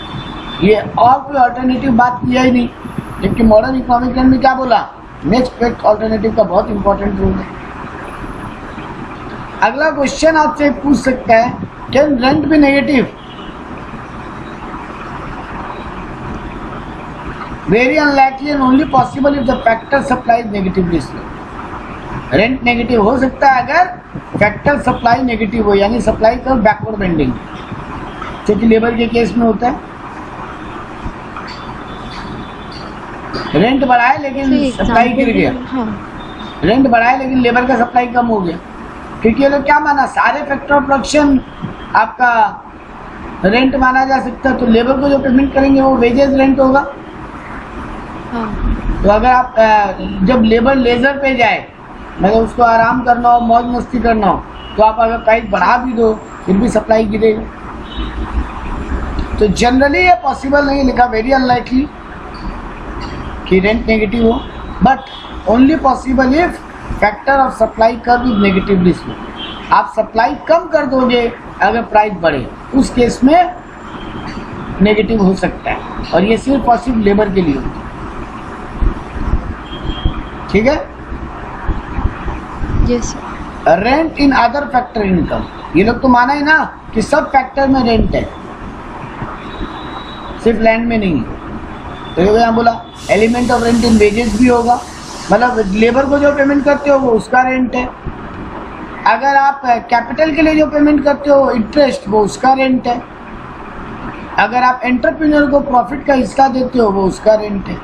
ये और कोई ऑल्टरनेटिव बात किया ही नहीं, जबकि मॉडर्न इकोनॉमिक रेंट में क्या बोला, नेक्स्ट बेस्ट ऑल्टरनेटिव का बहुत इंपॉर्टेंट रोल है। अगला क्वेश्चन आपसे पूछ सकता है, can rent be negative? Very unlikely and only possible if the factor supply negatively slope. Rent negative हो सकता है अगर फैक्टर सप्लाई नेगेटिव हो, यानी सप्लाई का बैकवर्ड बेंडिंग, क्योंकि लेबर के केस में होता है। रेंट बढ़ाए लेकिन सप्लाई गिर गया, रेंट बढ़ाए लेकिन लेबर का सप्लाई कम हो गया, क्योंकि ये लोग क्या माना, सारे फैक्टर ऑफ प्रोडक्शन आपका रेंट माना जा सकता है, तो लेबर को जो पेमेंट करेंगे वो वेजेस रेंट होगा। तो अगर आप जब लेबर लेजर पे जाए, मतलब उसको आराम करना हो, मौज मस्ती करना हो, तो आप अगर प्राइस बढ़ा भी दो फिर भी सप्लाई गिरेगा। तो जनरली ये पॉसिबल नहीं लिखा, वेरी अनलाइकली कि रेंट नेगेटिव हो, but only possible if factor of supply curve is negatively slope. आप सप्लाई कम कर दोगे अगर प्राइस बढ़े, उस केस में नेगेटिव हो सकता है, और ये सिर्फ और सिर्फ लेबर के लिए होता है। ठीक है। Yes. Rent in other factor income, ये लोग तो माना है ना कि सब फैक्टर में रेंट है, सिर्फ लैंड में नहीं। तो यहाँ बोला element of rent in wages भी होगा, मतलब लेबर को जो पेमेंट करते हो वो उसका रेंट है। अगर आप कैपिटल के लिए जो पेमेंट करते हो इंटरेस्ट, वो उसका रेंट है। अगर आप एंटरप्रेन्योर को प्रॉफिट का हिस्सा देते हो वो उसका रेंट है।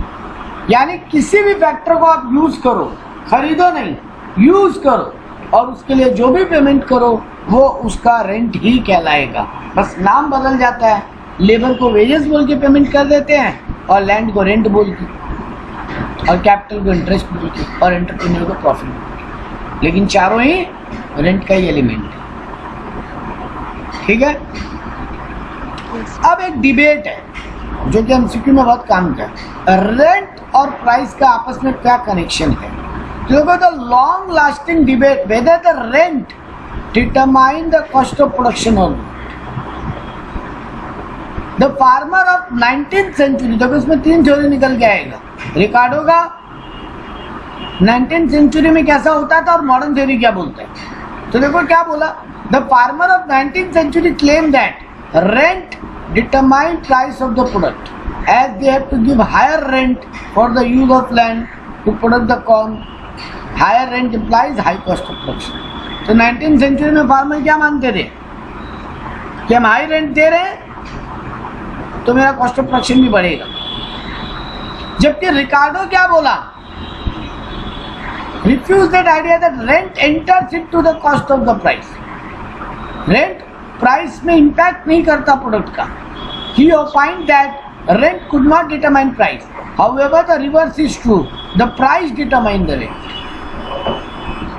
यानी किसी भी फैक्टर को आप यूज करो, खरीदो नहीं, यूज करो, और उसके लिए जो भी पेमेंट करो वो उसका रेंट ही कहलाएगा। बस नाम बदल जाता है, लेबर को वेजेस बोल के पेमेंट कर देते हैं, और लैंड को रेंट बोल के, और कैपिटल को इंटरेस्ट बोल के, और एंटरप्रेन्योर को प्रॉफिट बोल के, लेकिन चारों ही रेंट का ही एलिमेंट है। ठीक है। अब एक डिबेट है जो कि एमसीक्यू में बहुत काम का है, रेंट और प्राइस का आपस में क्या कनेक्शन है। क्योंकि the long lasting debate whether the rent determine the cost of production और the farmer of 19th century, देखो इसमें 3 थ्योरी निकल के आएगा। रिकार्डो का 19th सेंचुरी में कैसा होता था और मॉडर्न थ्योरी क्या बोलता है। तो देखो क्या बोला, the farmer of 19th century claim that rent determine price of the product as they have to give higher rent for the use of land to produce the corn. Higher rent implies high cost of production. तो 19th सेंचुरी में फार्मर क्या मानते थे कि हम हाई रेंट दे रहे हैं तो मेरा कॉस्ट ऑफ प्रोडक्शन भी बढ़ेगा। जबकि रिकार्डो क्या बोला, refuse that idea that rent enters into the cost of the price. Rent price में इंपैक्ट नहीं करता प्रोडक्ट का। He opined that rent could not determine price. However, the reverse is true. The price determine the rent.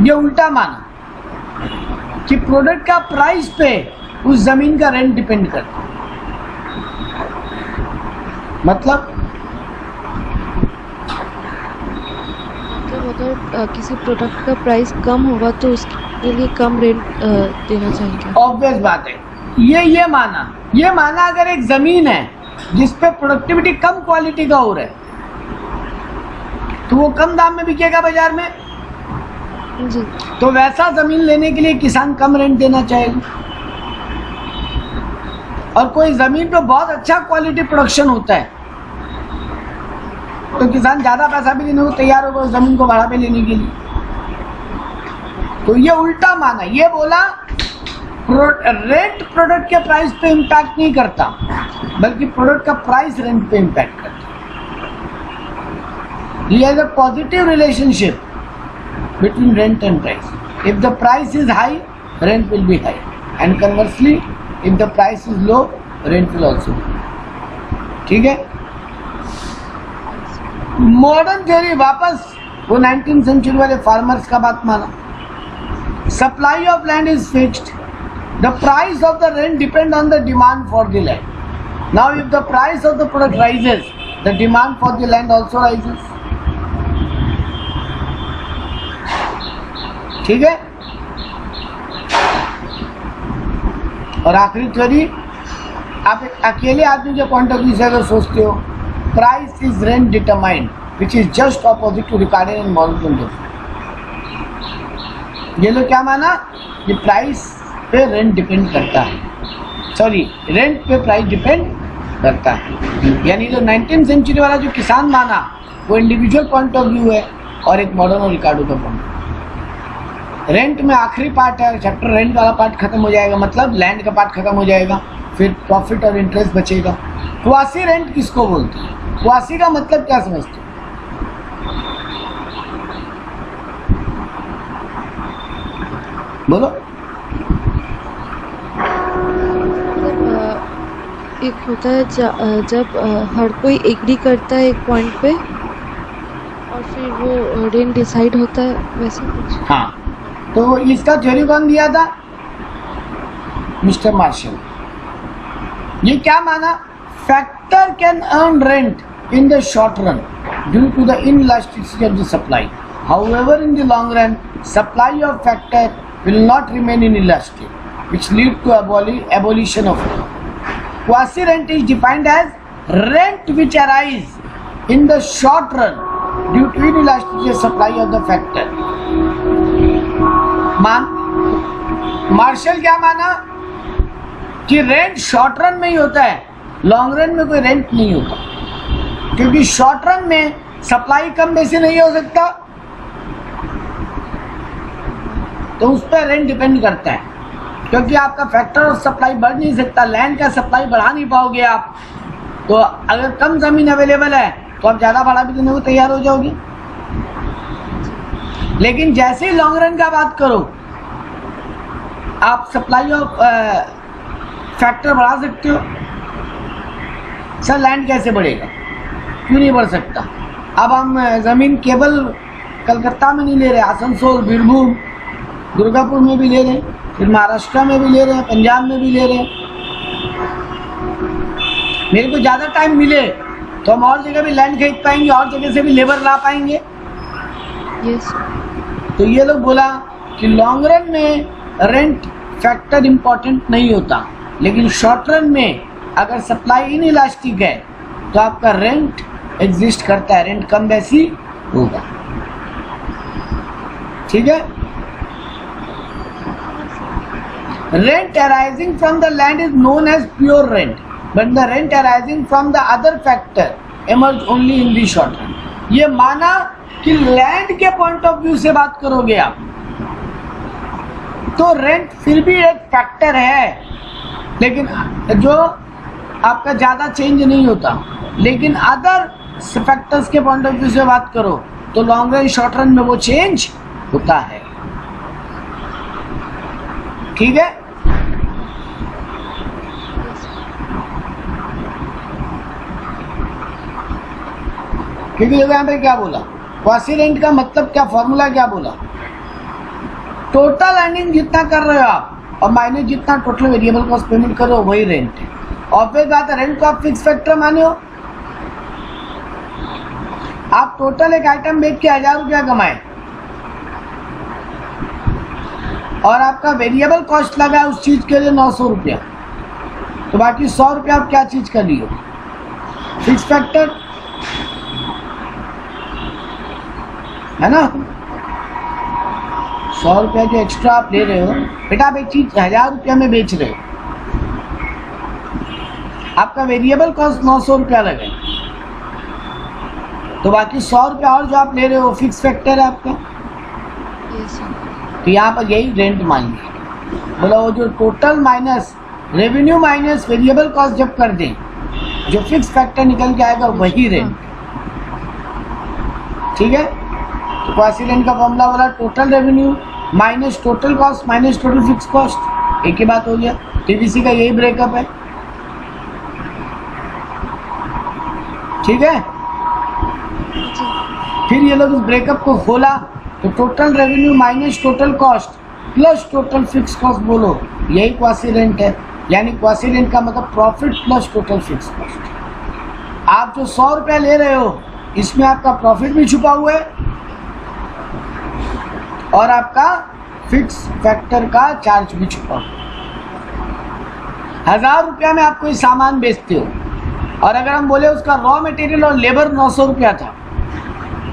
ये उल्टा माना कि प्रोडक्ट का प्राइस पे उस जमीन का रेंट डिपेंड करता है। मतलब अगर किसी प्रोडक्ट का प्राइस कम होगा तो उसके लिए कम रेंट देना चाहिए। ऑब्वियस बात है। ये माना अगर एक जमीन है जिस पे प्रोडक्टिविटी कम क्वालिटी का हो रहा है तो वो कम दाम में बिकेगा बाजार में जी। तो वैसा जमीन लेने के लिए किसान कम रेंट देना चाहेगा। और कोई जमीन पे बहुत अच्छा क्वालिटी प्रोडक्शन होता है तो किसान ज्यादा पैसा भी देने को तैयार होगा उस जमीन को भाड़ा पे लेने के लिए। तो ये उल्टा माना, ये बोला रेंट प्रोडक्ट के प्राइस पे इम्पैक्ट नहीं करता बल्कि प्रोडक्ट का प्राइस रेंट पे इम्पैक्ट करता है। He has a positive relationship between rent and price. If the price is high, rent will be high. And conversely if the price is low rent will also. ठीक है, मॉडर्न थ्योरी वापस वो 19th सेंचुरी वाले फार्मर्स का बात माना। Supply of land is fixed, the price of the rent depend on the demand for the land. Now if the price of the product rises, the demand for the land also rises. ठीक है, और आखिरी थ्योरी, आप एक अकेले आदमी के पॉइंट ऑफ व्यू से अगर सोचते हो, price is rent determined which is just opposite to Ricardian and modern theory. ये लोग क्या माना कि प्राइस पे रेंट डिपेंड करता है, सॉरी रेंट पे प्राइस डिपेंड करता है। यानी जो 19th सेंचुरी वाला जो किसान माना वो इंडिविजुअल पॉइंट ऑफ व्यू है, और एक मॉडर्न और रिकार्डो का पॉइंट। रेंट में आखिरी पार्ट है, चैप्टर रेंट वाला पार्ट खत्म हो जाएगा, मतलब लैंड का पार्ट खत्म हो जाएगा, फिर प्रॉफिट और इंटरेस्ट बचेगा। क्वासी रेंट किसको बोलते हैं? क्वासी का मतलब क्या समझते हो? बोलो। एक होता है जब हर कोई एग्री करता है एक पॉइंट पे और फिर वो रेंट डिसाइड होता है, वैसे कुछ। हाँ, तो इसका थ्योरी कौन दिया था? Mister Marshall. ये क्या माना? Factor can earn rent in the short run due to the inelasticity of the supply, however in the long run supply of factor will not remain inelastic, which lead to abolition of rent. Quasi rent is defined as rent which arise in the short run due to inelasticity of supply of the factor. Marshall क्या माना कि रेंट शॉर्ट रन में ही होता है, लॉन्ग रन में कोई रेंट नहीं होता, क्योंकि शॉर्ट रन में सप्लाई कम बेसी नहीं हो सकता, तो उस पर रेंट डिपेंड करता है, क्योंकि आपका फैक्टर ऑफ सप्लाई बढ़ नहीं सकता, लैंड का सप्लाई बढ़ा नहीं पाओगे आप। तो अगर कम जमीन अवेलेबल है तो आप ज़्यादा भाड़ा भी देने को तैयार हो जाओगे। लेकिन जैसे ही लॉन्ग रन का बात करो, आप सप्लाई ऑफ फैक्टर बढ़ा सकते हो। सर लैंड कैसे बढ़ेगा? क्यों नहीं बढ़ सकता? अब हम ज़मीन केवल कलकत्ता में नहीं ले रहे, आसनसोल, बीरभूम, दुर्गापुर में भी ले रहे हैं, फिर महाराष्ट्र में भी ले रहे हैं, पंजाब में भी ले रहे हैं। मेरे को ज़्यादा टाइम मिले तो हम और जगह भी लैंड खरीद पाएंगे, और जगह से भी लेबर ला पाएंगे। यस। तो ये लोग बोला कि लॉन्ग रन में रेंट फैक्टर इम्पोर्टेंट नहीं होता, लेकिन शॉर्ट रन में अगर सप्लाई इनइलास्टिक है तो आपका रेंट एग्जिस्ट करता है, रेंट कम बेसी होगा। ठीक है। Rent arising from the land is known as pure rent, but the rent arising from the other factor emerge only in the short run. ये माना कि लैंड के पॉइंट ऑफ व्यू से बात करोगे आप तो रेंट फिर भी एक फैक्टर है, लेकिन जो आपका ज़्यादा चेंज नहीं होता। लेकिन अदर फैक्टर्स के पॉइंट ऑफ व्यू से बात करो तो लॉन्ग रन शॉर्ट रन में वो चेंज होता है। ठीक है। क्योंकि यहाँ पे क्या बोला, क्वासी रेंट का मतलब क्या, फॉर्मूला क्या बोला? टोटल अर्निंग जितना कर रहे हो आप और माइनस जितना टोटल वेरिएबल कॉस्ट पेमेंट कर रहे हो वही रेंट है। और फिर बात है, रेंट को आप फिक्स फैक्टर माने हो। आप टोटल एक आइटम बेच के 1000 रुपया कमाए और आपका वेरिएबल कॉस्ट लगा उस चीज के लिए 900 रुपया, तो बाकी 100 रुपया आप क्या चीज कर लिए? फिक्स फैक्टर है ना। 100 रुपया जो एक्स्ट्रा आप ले रहे हो, बेटा आप एक चीज 1000 रुपया में बेच रहे हो, आपका वेरिएबल कॉस्ट 900 रुपया लगे, तो बाकी 100 रुपया और जो आप ले रहे हो फिक्स फैक्टर है आपका। तो यहाँ पर यही रेंट मानिए। बोला वो जो total minus revenue minus variable cost जब कर दें, जो फिक्स फैक्टर निकल के आएगा वही रेंट। ठीक है। तो क्वासी रेंट का फॉर्मूला बोला total revenue minus total cost minus total fix cost. एक ही बात हो गया। टीबीसी का यही ब्रेकअप है, ठीक है। जी। फिर ये लोग इस ब्रेकअप को खोला तो total revenue minus total cost plus total fix cost बोलो, यही क्वासी रेंट है। यानी क्वासी रेंट का मतलब profit plus total fix cost. आप जो 100 रुपया ले रहे हो इसमें आपका प्रॉफिट भी छुपा हुआ है और आपका फिक्स फैक्टर का चार्ज भी छुपा हुआ है। 1000 रुपया में आप कोई सामान बेचते हो और अगर हम बोले उसका रॉ मटेरियल और लेबर 900 रुपया था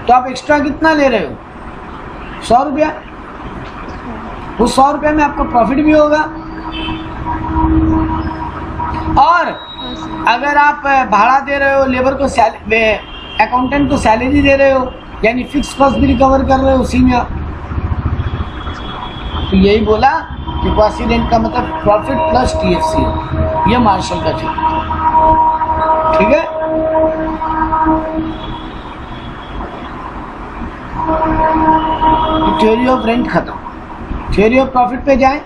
तो आप एक्स्ट्रा कितना ले रहे हो? 100 रुपया। उस 100 रुपया में आपका प्रॉफिट भी होगा। और हाँ सर। अगर आप भाड़ा दे रहे हो, लेबर को अकाउंटेंट को सैलरी दे रहे हो, यानी फिक्स कॉस्ट भी रिकवर कर रहे हो उसी में। तो यही बोला कि क्वासी रेंट का मतलब प्रॉफिट प्लस टीएफसी है। ये मार्शल का ठीक है। थ्योरी ऑफ रेंट खत्म। थ्योरी ऑफ प्रॉफिट पे जाएं।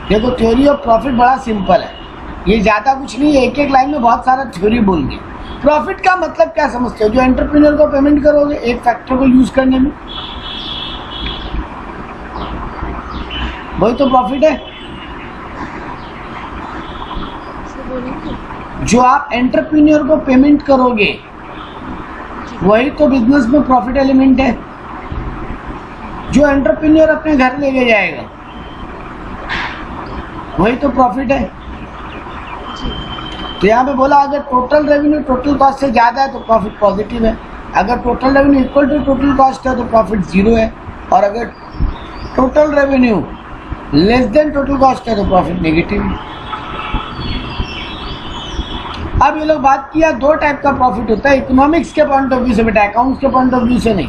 देखो थ्योरी ऑफ प्रॉफिट बड़ा सिंपल है, ये ज़्यादा कुछ नहीं है, एक एक लाइन में बहुत सारा थ्योरी बोल दिया। प्रॉफिट का मतलब क्या समझते हो? जो एंटरप्रेन्योर को पेमेंट करोगे एक फैक्टर को यूज करने में, वही तो प्रॉफिट है। सर बोलेंगे? जो आप एंटरप्रेन्योर को पेमेंट करोगे वही तो बिजनेस में प्रॉफिट एलिमेंट है। जो एंटरप्रेन्योर अपने घर लेके जाएगा वही तो प्रॉफिट है। तो यहाँ पे बोला अगर टोटल रेवेन्यू टोटल कॉस्ट से ज़्यादा है तो प्रॉफिट पॉजिटिव है, अगर total revenue equal to total cost है तो प्रॉफिट 0 है, और अगर total revenue less than total cost है तो प्रॉफिट नेगेटिव है। अब ये लोग बात किया दो टाइप का प्रॉफिट होता है इकोनॉमिक्स के पॉइंट ऑफ व्यू से, बेटा अकाउंट्स के पॉइंट ऑफ व्यू से नहीं,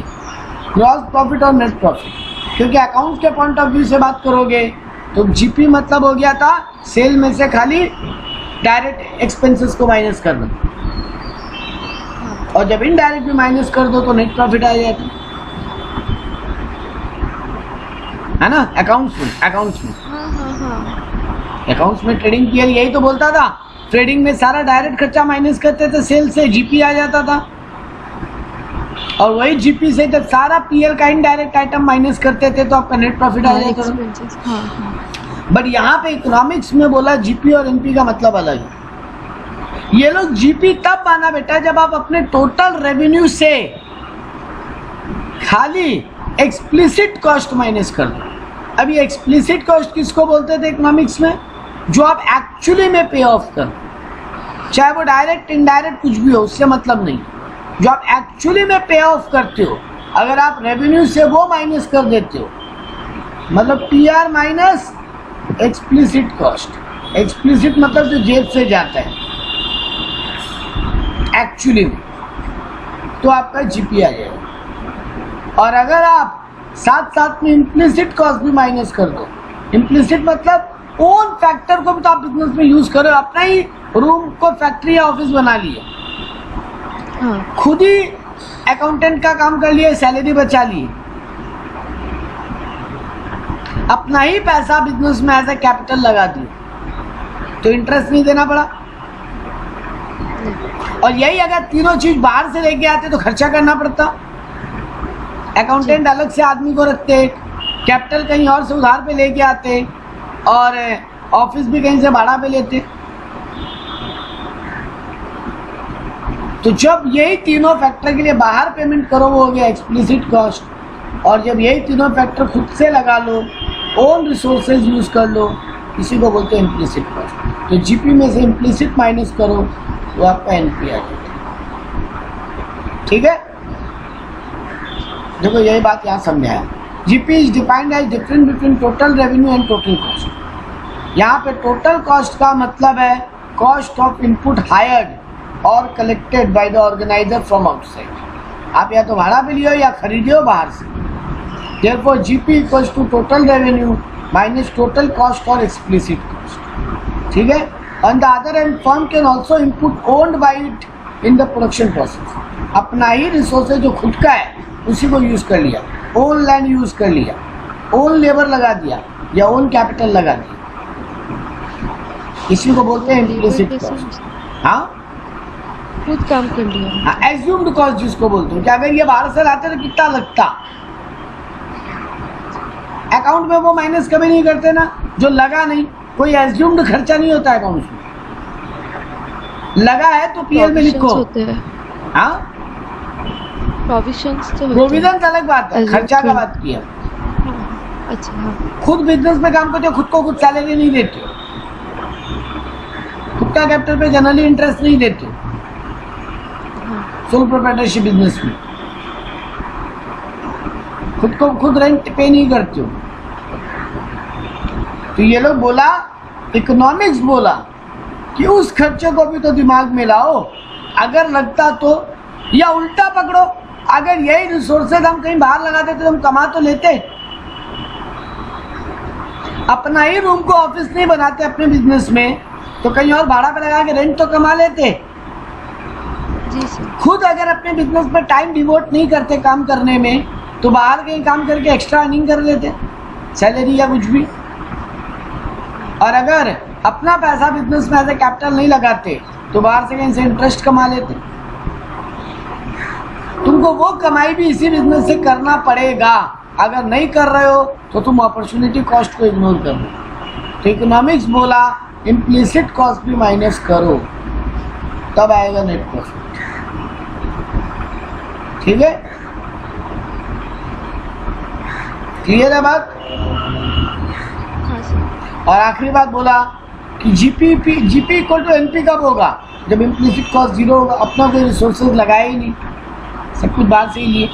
ग्रॉस प्रॉफिट और नेट प्रॉफिट। क्योंकि अकाउंट्स के पॉइंट ऑफ व्यू से बात करोगे तो जीपी मतलब हो गया था सेल में से खाली डायरेक्ट एक्सपेंसेस को माइनस करना, और जब इनडायरेक्ट भी माइनस कर दो तो नेट प्रॉफिट आ जाता है ना। अकाउंट्स में हाँ हाँ हाँ। अकाउंट्स में ट्रेडिंग किया यही तो बोलता था, ट्रेडिंग में सारा डायरेक्ट खर्चा माइनस करते थे सेल से, जीपी आ जाता था, और वही जीपी से जब सारा पीएल का इनडायरेक्ट आइटम माइनस करते थे तो आपका नेट प्रॉफिट आ जाता था। हाँ हाँ। बट यहाँ पे इकोनॉमिक्स में बोला जीपी और एनपी का मतलब अलग है। ये लोग जीपी तब माना बेटा जब आप अपने टोटल रेवेन्यू से खाली एक्सप्लिसिट कॉस्ट माइनस कर दो। अब ये एक्सप्लिसिट कॉस्ट किसको बोलते थे इकोनॉमिक्स में? जो आप एक्चुअली में पे ऑफ कर, चाहे वो डायरेक्ट इनडायरेक्ट कुछ भी हो, उससे मतलब नहीं। जो आप एक्चुअली में पे ऑफ करते हो, अगर आप रेवेन्यू से वो माइनस कर देते हो, मतलब TR minus explicit cost. Explicit मतलब जो जेब से जाता है एक्चुअली में, तो आपका जीपी आ जाएगा। और अगर आप साथ साथ में इम्प्लिसिट कॉस्ट भी माइनस कर दो, इम्प्लिसिट मतलब ओन फैक्टर को भी तो आप बिजनेस में यूज करो, अपना ही रूम को फैक्ट्री या ऑफिस बना लिए, हाँ। खुद ही अकाउंटेंट का काम कर लिए, सैलरी बचा लिए, अपना ही पैसा बिजनेस में एज ए कैपिटल लगा दिए, तो इंटरेस्ट नहीं देना पड़ा। और यही अगर तीनों चीज बाहर से लेके आते तो खर्चा करना पड़ता। अकाउंटेंट अलग से आदमी को रखते, कैपिटल कहीं और से उधार पे लेके आते, और ऑफिस भी कहीं से भाड़ा पे लेते। तो जब यही तीनों फैक्टर के लिए बाहर पेमेंट करो वो हो गया एक्सप्लिसिट कॉस्ट, और जब यही तीनों फैक्टर खुद से लगा लो, ओन रिसोर्सेज यूज कर लो, इसी को बोलते हैं इम्प्लिसिट कॉस्ट। तो जीपी में से इम्प्लिसिट माइनस करो तो आपका एनपी आ जाएगा। ठीक है, देखो यही बात यहाँ समझाया। GP is defined age difference between total revenue and total cost. यहाँ पे टोटल कॉस्ट का मतलब है कॉस्ट ऑफ इनपुट हायर्ड और collected by the organiser from outside. आप या तो भाड़ा पे लियो या खरीदियो बाहर से। Therefore, GP equals to total revenue minus total cost or explicit cost. ठीक है। On the other hand, firm can also input owned by it in the production process. अपना ही रिसोर्सेज जो खुद का है उसी को यूज कर लिया, ओन लैंड यूज कर लिया, ओन लेबर लगा दिया, या ओन कैपिटल लगा दी, इसी को बोलते हैं इम्प्लिसिट लेबर कॉस्ट। पैसे हाँ, खुद काम कर लिया। हाँ, एज्यूम्ड कॉस्ट जिसको बोलते हैं कि अगर ये बाहर से लाते तो कितना लगता, अकाउंट में वो माइनस कभी नहीं करते ना, जो लगा नहीं, कोई एज्यूम्ड खर्चा नहीं होता अकाउंट में, लगा है तो पीएल में लिखो। होते हैं, हाँ, प्रोविजंस तो होते हैं। प्रोविजन अलग बात है, Assumed खर्चा का कर- बात किया। हाँ, अच्छा हाँ, खुद बिजनेस में काम करते हो, खुद को खुद सैलरी नहीं देते हो, खुद का कैपिटल पे जनरली इंटरेस्ट नहीं देते हो, हाँ, सोल प्रोप्राइटरशिप बिजनेस में खुद को खुद रेंट पे नहीं करते हो। तो ये लोग बोला, इकोनॉमिक्स बोला कि उस खर्चे को भी तो दिमाग में लाओ, अगर लगता तो, या उल्टा पकड़ो, अगर यही रिसोर्सेज हम कहीं बाहर लगाते तो हम कमा तो लेते। अपना ही रूम को ऑफिस नहीं बनाते अपने बिजनेस में, तो कहीं और भाड़ा पे लगा के रेंट तो कमा लेते। जी सर। खुद अगर अपने बिजनेस में टाइम डिवोट नहीं करते काम करने में, तो बाहर कहीं काम करके एक्स्ट्रा अर्निंग कर लेते, सैलरी या कुछ भी। और अगर अपना पैसा बिजनेस में एज ए कैपिटल नहीं लगाते, तो बाहर से कहीं से इंटरेस्ट कमा लेते। तुमको वो कमाई भी इसी बिजनेस से करना पड़ेगा, अगर नहीं कर रहे हो तो तुम अपॉर्चुनिटी कॉस्ट को इग्नोर कर रहे हो। तो इकोनॉमिक्स बोला इम्प्लिसिट कॉस्ट भी माइनस करो, तब आएगा नेट प्रॉफिट। ठीक है, क्लियर है बात। हाँ सर। और आखिरी बात बोला कि जीपी इक्वल टू एनपी कब होगा, जब इम्प्लिसिट कॉस्ट जीरो होगा, अपना कोई रिसोर्सेज लगाया ही नहीं, सब कुछ बाहर से ही लिए,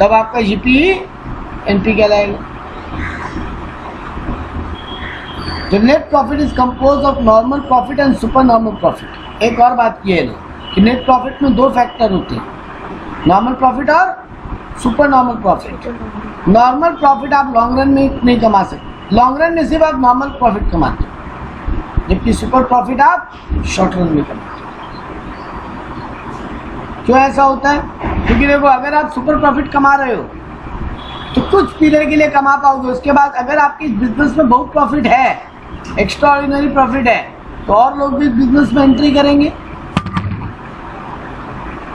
तब आपका जीपी एनपी कहलाएगा। The net profit is composed of normal profit and super normal profit. एक और बात की है ना कि नेट प्रॉफिट में दो फैक्टर होते हैं, नॉर्मल प्रॉफिट और super normal profit. Normal profit आप लॉन्ग रन में नहीं कमा सकते, लॉन्ग रन में सिर्फ आप नॉर्मल प्रॉफिट कमाते हो, जबकि सुपर प्रॉफिट आप शॉर्ट रन में कमाते हो। क्यों ऐसा होता है? क्योंकि देखो, अगर आप सुपर प्रॉफिट कमा रहे हो तो कुछ पीरियड के लिए कमा पाओगे, उसके बाद अगर आपकी बिजनेस में बहुत प्रॉफिट है, एक्स्ट्रा ऑर्डिनरी प्रॉफिट है, तो और लोग भी बिजनेस में एंट्री करेंगे।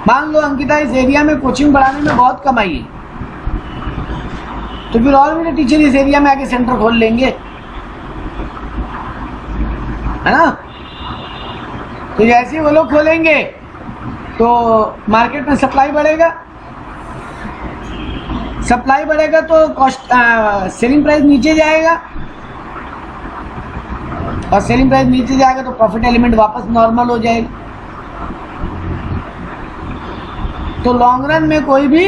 मान लो अंकिता इस एरिया में कोचिंग पढ़ाने में बहुत कमाई है, तो फिर और भी टीचर इस एरिया में आके सेंटर खोल लेंगे, है ना। तो जैसे ही वो लोग खोलेंगे तो मार्केट में सप्लाई बढ़ेगा, सप्लाई बढ़ेगा तो कॉस्ट सेलिंग प्राइस नीचे जाएगा, और सेलिंग प्राइस नीचे जाएगा तो प्रॉफिट एलिमेंट वापस नॉर्मल हो जाएगा। तो लॉन्ग रन में कोई भी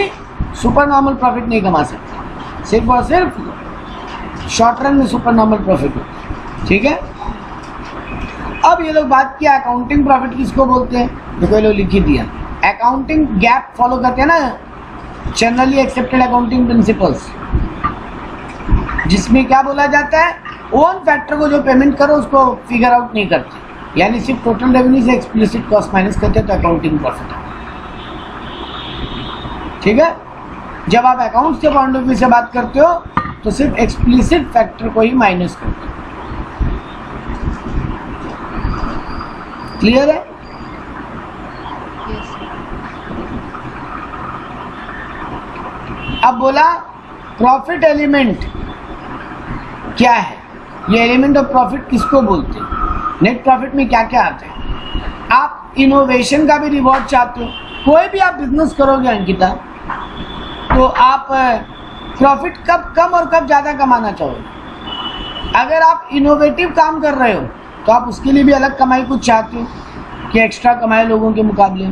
सुपर नॉर्मल प्रॉफिट नहीं कमा सकता, सिर्फ और सिर्फ शॉर्ट रन में सुपर नॉर्मल प्रॉफिट होता है। ठीक है, अब ये लोग बात किया अकाउंटिंग प्रॉफिट किसको बोलते हैं, देखो ये लोग लिख ही दिया। अकाउंटिंग गैप फॉलो करते हैं ना, जनरली एक्सेप्टेड अकाउंटिंग प्रिंसिपल्स, जिसमें क्या बोला जाता है, ओन फैक्टर को जो पेमेंट करो उसको फिगर आउट नहीं करते, यानी सिर्फ टोटल रेवेन्यू से एक्सप्लिसिट कॉस्ट माइनस करते हैं, तो अकाउंटिंग प्रॉफिट है। ठीक है, जब आप अकाउंट्स के पॉइंट ऑफ व्यू से बात करते हो तो सिर्फ एक्सप्लिसिट फैक्टर को ही माइनस करते हो। क्लियर है? यस। अब बोला प्रॉफिट एलिमेंट क्या है, ये एलिमेंट ऑफ प्रॉफिट किसको बोलते हैं, नेट प्रॉफिट में क्या क्या आता है। आप इनोवेशन का भी रिवॉर्ड चाहते हो, कोई भी आप बिजनेस करोगे अंकिता, तो आप प्रॉफिट कब कम और कब ज़्यादा कमाना चाहोगे। अगर आप इनोवेटिव काम कर रहे हो तो आप उसके लिए भी अलग कमाई कुछ चाहते हो कि एक्स्ट्रा कमाए लोगों के मुकाबले।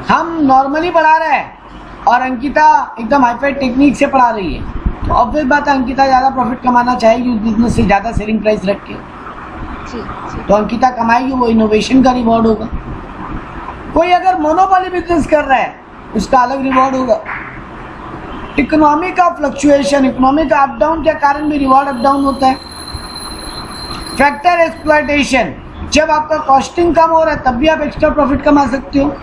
हम नॉर्मली पढ़ा रहे हैं और अंकिता एकदम हाईफाई टेक्निक से पढ़ा रही है, तो ऑब्वियस बात है अंकिता ज़्यादा प्रॉफिट कमाना चाहेगी उस बिजनेस से, ज़्यादा सेलिंग प्राइस रख के, जी। तो अंकिता कमाएगी, वो इनोवेशन का रिवॉर्ड होगा। कोई अगर मोनोपोली बिजनेस कर रहा है उसका अलग रिवॉर्ड होगा। इकोनॉमी का फ्लक्चुएशन, इकोनॉमी का अप डाउन के कारण भी रिवॉर्ड अप डाउन होता है। फैक्टर एक्सप्लॉयटेशन, जब आपका कॉस्टिंग कम हो रहा है तब भी आप एक्स्ट्रा प्रॉफिट कमा सकते हो।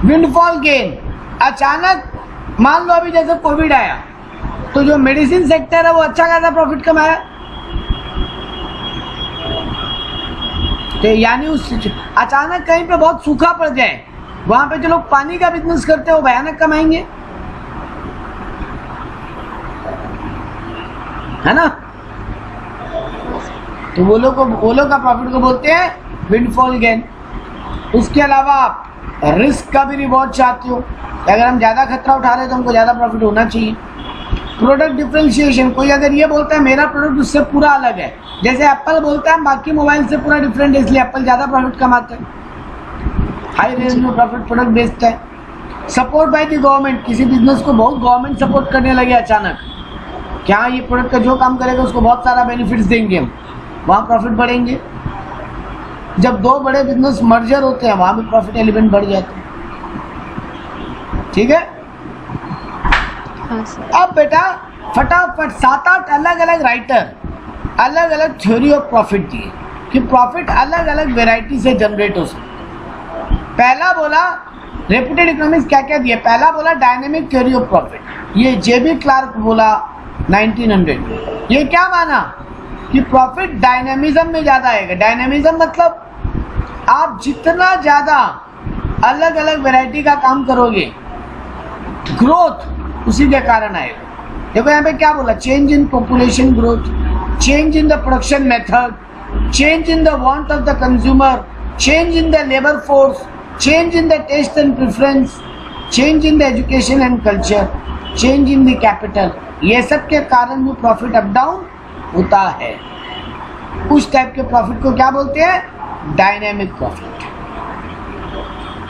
विंडफॉल गेन, अचानक मान लो अभी जैसे कोविड आया तो जो मेडिसिन सेक्टर है वो अच्छा खासा प्रॉफिट कमाया, तो यानी उस अचानक कहीं पे बहुत सूखा पड़ जाए, वहां पे जो लोग पानी का बिजनेस करते हैं वो भयानक कमाएंगे, है ना। तो वो लोग का प्रॉफिट को बोलते हैं विंडफॉल गेन। उसके अलावा आप रिस्क का भी रिवॉर्ड चाहते हो, अगर हम ज़्यादा खतरा उठा रहे हैं तो हमको ज़्यादा प्रॉफिट होना चाहिए। प्रोडक्ट डिफरेंशिएशन, कोई अगर ये बोलता है मेरा प्रोडक्ट उससे पूरा अलग है, जैसे एप्पल बोलता है बाकी मोबाइल से पूरा डिफरेंट है इसलिए एप्पल ज़्यादा प्रॉफिट कमाता है, हाई रेंज में प्रॉफिट प्रोडक्ट बेचता है। सपोर्ट बाय द गवर्नमेंट, किसी बिजनेस को बहुत गवर्नमेंट सपोर्ट करने लगे अचानक, क्या ये प्रोडक्ट का जो काम करेगा उसको बहुत सारा बेनिफिट्स देंगे हम, वहाँ प्रॉफिट बढ़ेंगे। जब दो बड़े बिजनेस मर्जर होते हैं वहाँ भी प्रॉफिट एलिमेंट बढ़ जाते हैं, ठीक है। हाँ सर। अब बेटा फटाफट 7-8 अलग अलग राइटर अलग अलग थ्योरी ऑफ प्रॉफिट दिए कि प्रॉफिट अलग अलग वेराइटी से जनरेट हो सकता। पहला बोला रेप्यूटेड इकोनॉमिक्स क्या क्या दिया, पहला बोला डायनेमिक थ्योरी ऑफ प्रॉफिट, ये जेबी क्लार्क बोला 1900। ये क्या माना कि प्रॉफिट डायनेमिज्म में ज्यादा आएगा। डायनेमिज्म मतलब आप जितना ज्यादा अलग अलग वैरायटी का काम करोगे ग्रोथ उसी के कारण आएगा। देखो यहाँ पे क्या बोला, change in population growth, change in the production method, change in the want of the consumer, change in the labour force, change in the taste and preference, change in the education and culture, change in the capital, ये सब के कारण भी प्रॉफिट अप डाउन होता है। उस टाइप के प्रॉफिट को क्या बोलते हैं, डायनेमिक प्रॉफिट,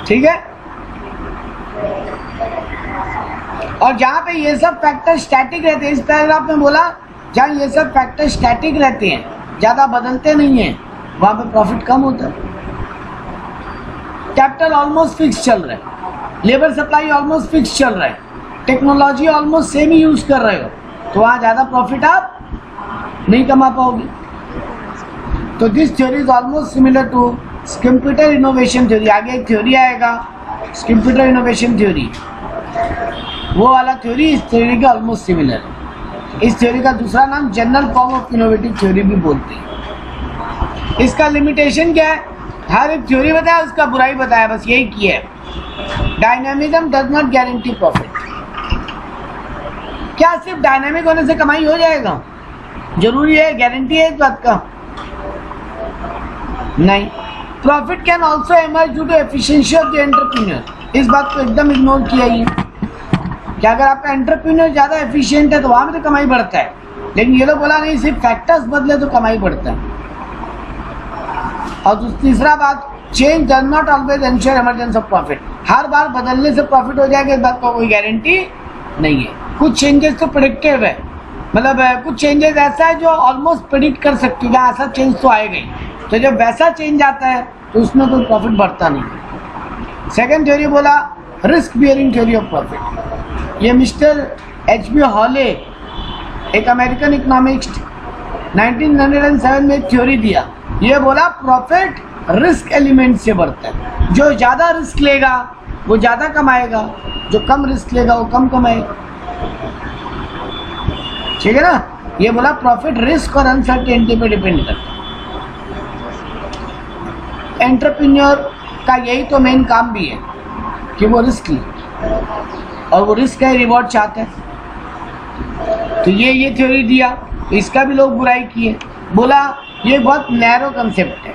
ठीक है। और जहां पे ये सब फैक्टर स्टैटिक रहते हैं, इस पैराग्राफ में बोला जहां ये सब फैक्टर स्टैटिक रहते हैं, ज्यादा बदलते नहीं है, वहां पे प्रॉफिट कम होता है। कैपिटल ऑलमोस्ट फिक्स चल रहा है, लेबर सप्लाई ऑलमोस्ट फिक्स चल रहा है, टेक्नोलॉजी ऑलमोस्ट सेम ही यूज कर रहे हो, तो वहां ज्यादा प्रॉफिट आप नहीं कमा पाओगे। तो this theory is almost similar to computer innovation theory. आगे एक थ्योरी आएगा कंप्यूटर इनोवेशन थ्योरी, वो वाला थ्योरी इस थ्योरी का ऑलमोस्ट सिमिलर है। इस थ्योरी का दूसरा नाम general form of innovative theory भी बोलते हैं। इसका लिमिटेशन क्या है, हर एक थ्योरी बताया उसका बुराई बताया, बस यही किया है। Dynamism does not guarantee profit. क्या सिर्फ डायनामिक होने से कमाई हो जाएगा, जरूरी है, गारंटी है इस बात का? नहीं। Profit can also emerge due to efficiency of the entrepreneur. इस बात को एकदम इग्नोर किया ही कि अगर आपका एंटरप्रेन्योर ज्यादा एफिशिएंट है तो वहां भी तो कमाई बढ़ता है, लेकिन ये लोग बोला नहीं, सिर्फ फैक्टर्स बदले तो कमाई बढ़ता है। और तीसरा बात, change does not always ensure emergence of profit. हर बार बदलने से प्रॉफिट हो जाएगा इस बात का कोई गारंटी नहीं है। कुछ चेंजेस तो प्रेडिक्टिव है, मतलब कुछ चेंजेस ऐसा है जो ऑलमोस्ट प्रेडिक्ट कर सकते हो, ऐसा चेंज तो आएगा ही, तो जब वैसा चेंज आता है तो उसमें कोई प्रॉफिट बढ़ता नहीं। सेकेंड थ्योरी बोला risk bearing theory of profit. ये मिस्टर H.B. हॉले, एक अमेरिकन इकोनॉमिस्ट, 1907 में एक थ्योरी दिया। ये बोला प्रॉफिट रिस्क एलिमेंट से बढ़ता है, जो ज्यादा रिस्क लेगा वो ज्यादा कमाएगा, जो कम रिस्क लेगा वो कम कमाएगा, ठीक है ना। ये बोला प्रॉफिट रिस्क और अनसर्टेनिटी पे डिपेंड करता है। एंटरप्रेन्योर का यही तो मेन काम भी है कि वो रिस्क ले, और वो रिस्क का रिवॉर्ड चाहते हैं। तो ये थ्योरी दिया, इसका भी लोग बुराई किए, बोला ये बहुत नैरो कंसेप्ट है,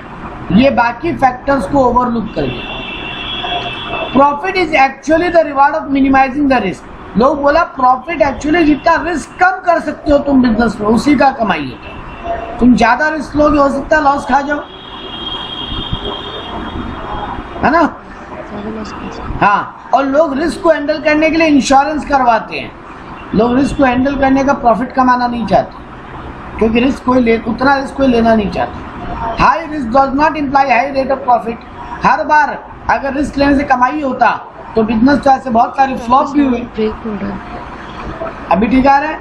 ये बाकी फैक्टर्स को ओवरलुक कर दिया। Profit is actually the reward of minimising the risk. लोग बोला प्रॉफिट एक्चुअली जितना रिस्क कम कर सकते हो तुम बिजनेस में, उसी का कमाई है। तुम ज्यादा रिस्क लोगे, हो सकता है लॉस खा जाओ, है ना। हाँ, और लोग रिस्क को हैंडल करने के लिए इंश्योरेंस करवाते हैं। लोग रिस्क को हैंडल करने का प्रॉफिट कमाना नहीं चाहते, क्योंकि रिस्क उतना रिस्क कोई लेना नहीं चाहता। High risk does not imply high rate of profit. हर बार अगर रिस्क लेने से कमाई होता तो बिजनेस तो ऐसे बहुत सारे फ्लॉप भी हुए। अभी ठीक आ रहा है,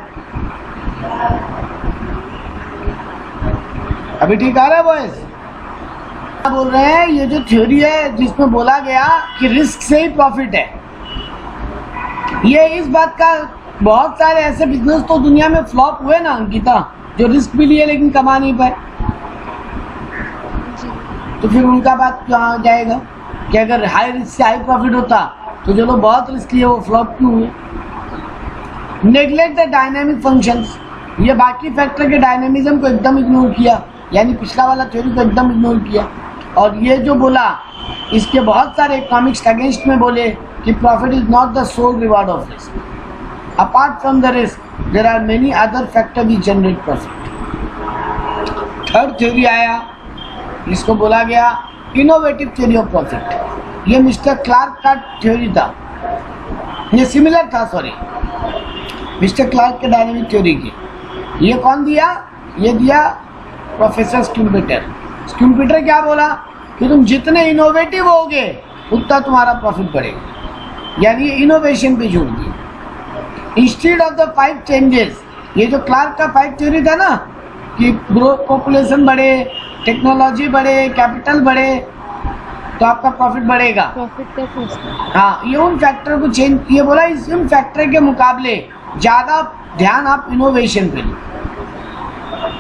अभी ठीक आ रहा है बॉयज? बोल रहे हैं ये जो थ्योरी है जिसमें बोला गया कि रिस्क से ही प्रॉफिट है, ये इस बात का, बहुत सारे ऐसे बिजनेस तो दुनिया में फ्लॉप हुए ना अंकिता, जो रिस्क भी लिए लेकिन कमा नहीं पाए, जी तो फिर उनका बात कहाँ जाएगा कि अगर हाई रिस्क से हाई प्रॉफिट होता तो जो लोग बहुत रिस्क लिए वो फ्लॉप क्यों हुए। नेग्लेक्ट द डायनामिक फंक्शंस, ये बाकी फैक्टर के डायनामिज्म को एकदम इग्नोर किया, यानी पिछला वाला थ्योरी को एकदम इग्नोर किया। और ये जो बोला, इसके बहुत सारे इकोनॉमिक्स अगेंस्ट में बोले कि profit is not the sole reward of risk, apart from the risk there are many other factor which generate profit. Third theory आया, इसको बोला गया इनोवेटिव थ्योरी ऑफ प्रॉफिट। ये मिस्टर क्लार्क का थ्योरी था, ये सिमिलर था, सॉरी, मिस्टर क्लार्क के डायनेमिक थ्योरी की। ये कौन दिया? ये दिया प्रोफेसर स्क्यूम्पिटर। स्क्यूम्पिटर क्या बोला कि तुम जितने इनोवेटिव होगे उतना तुम्हारा प्रॉफिट बढ़ेगा, यानी इनोवेशन पे जोर दिया। इंस्टेड ऑफ द 5 चेंजेस, ये जो क्लार्क का 5 थ्योरी था ना कि ग्रोथ, पॉपुलेशन बढ़े, टेक्नोलॉजी बढ़े, कैपिटल बढ़े तो आपका प्रॉफिट बढ़ेगा। प्रॉफिट का फर्स्ट। हाँ, ये उन फैक्टर को चेंज, ये बोला इस उन फैक्टर के मुकाबले ज़्यादा ध्यान आप इनोवेशन पे दो।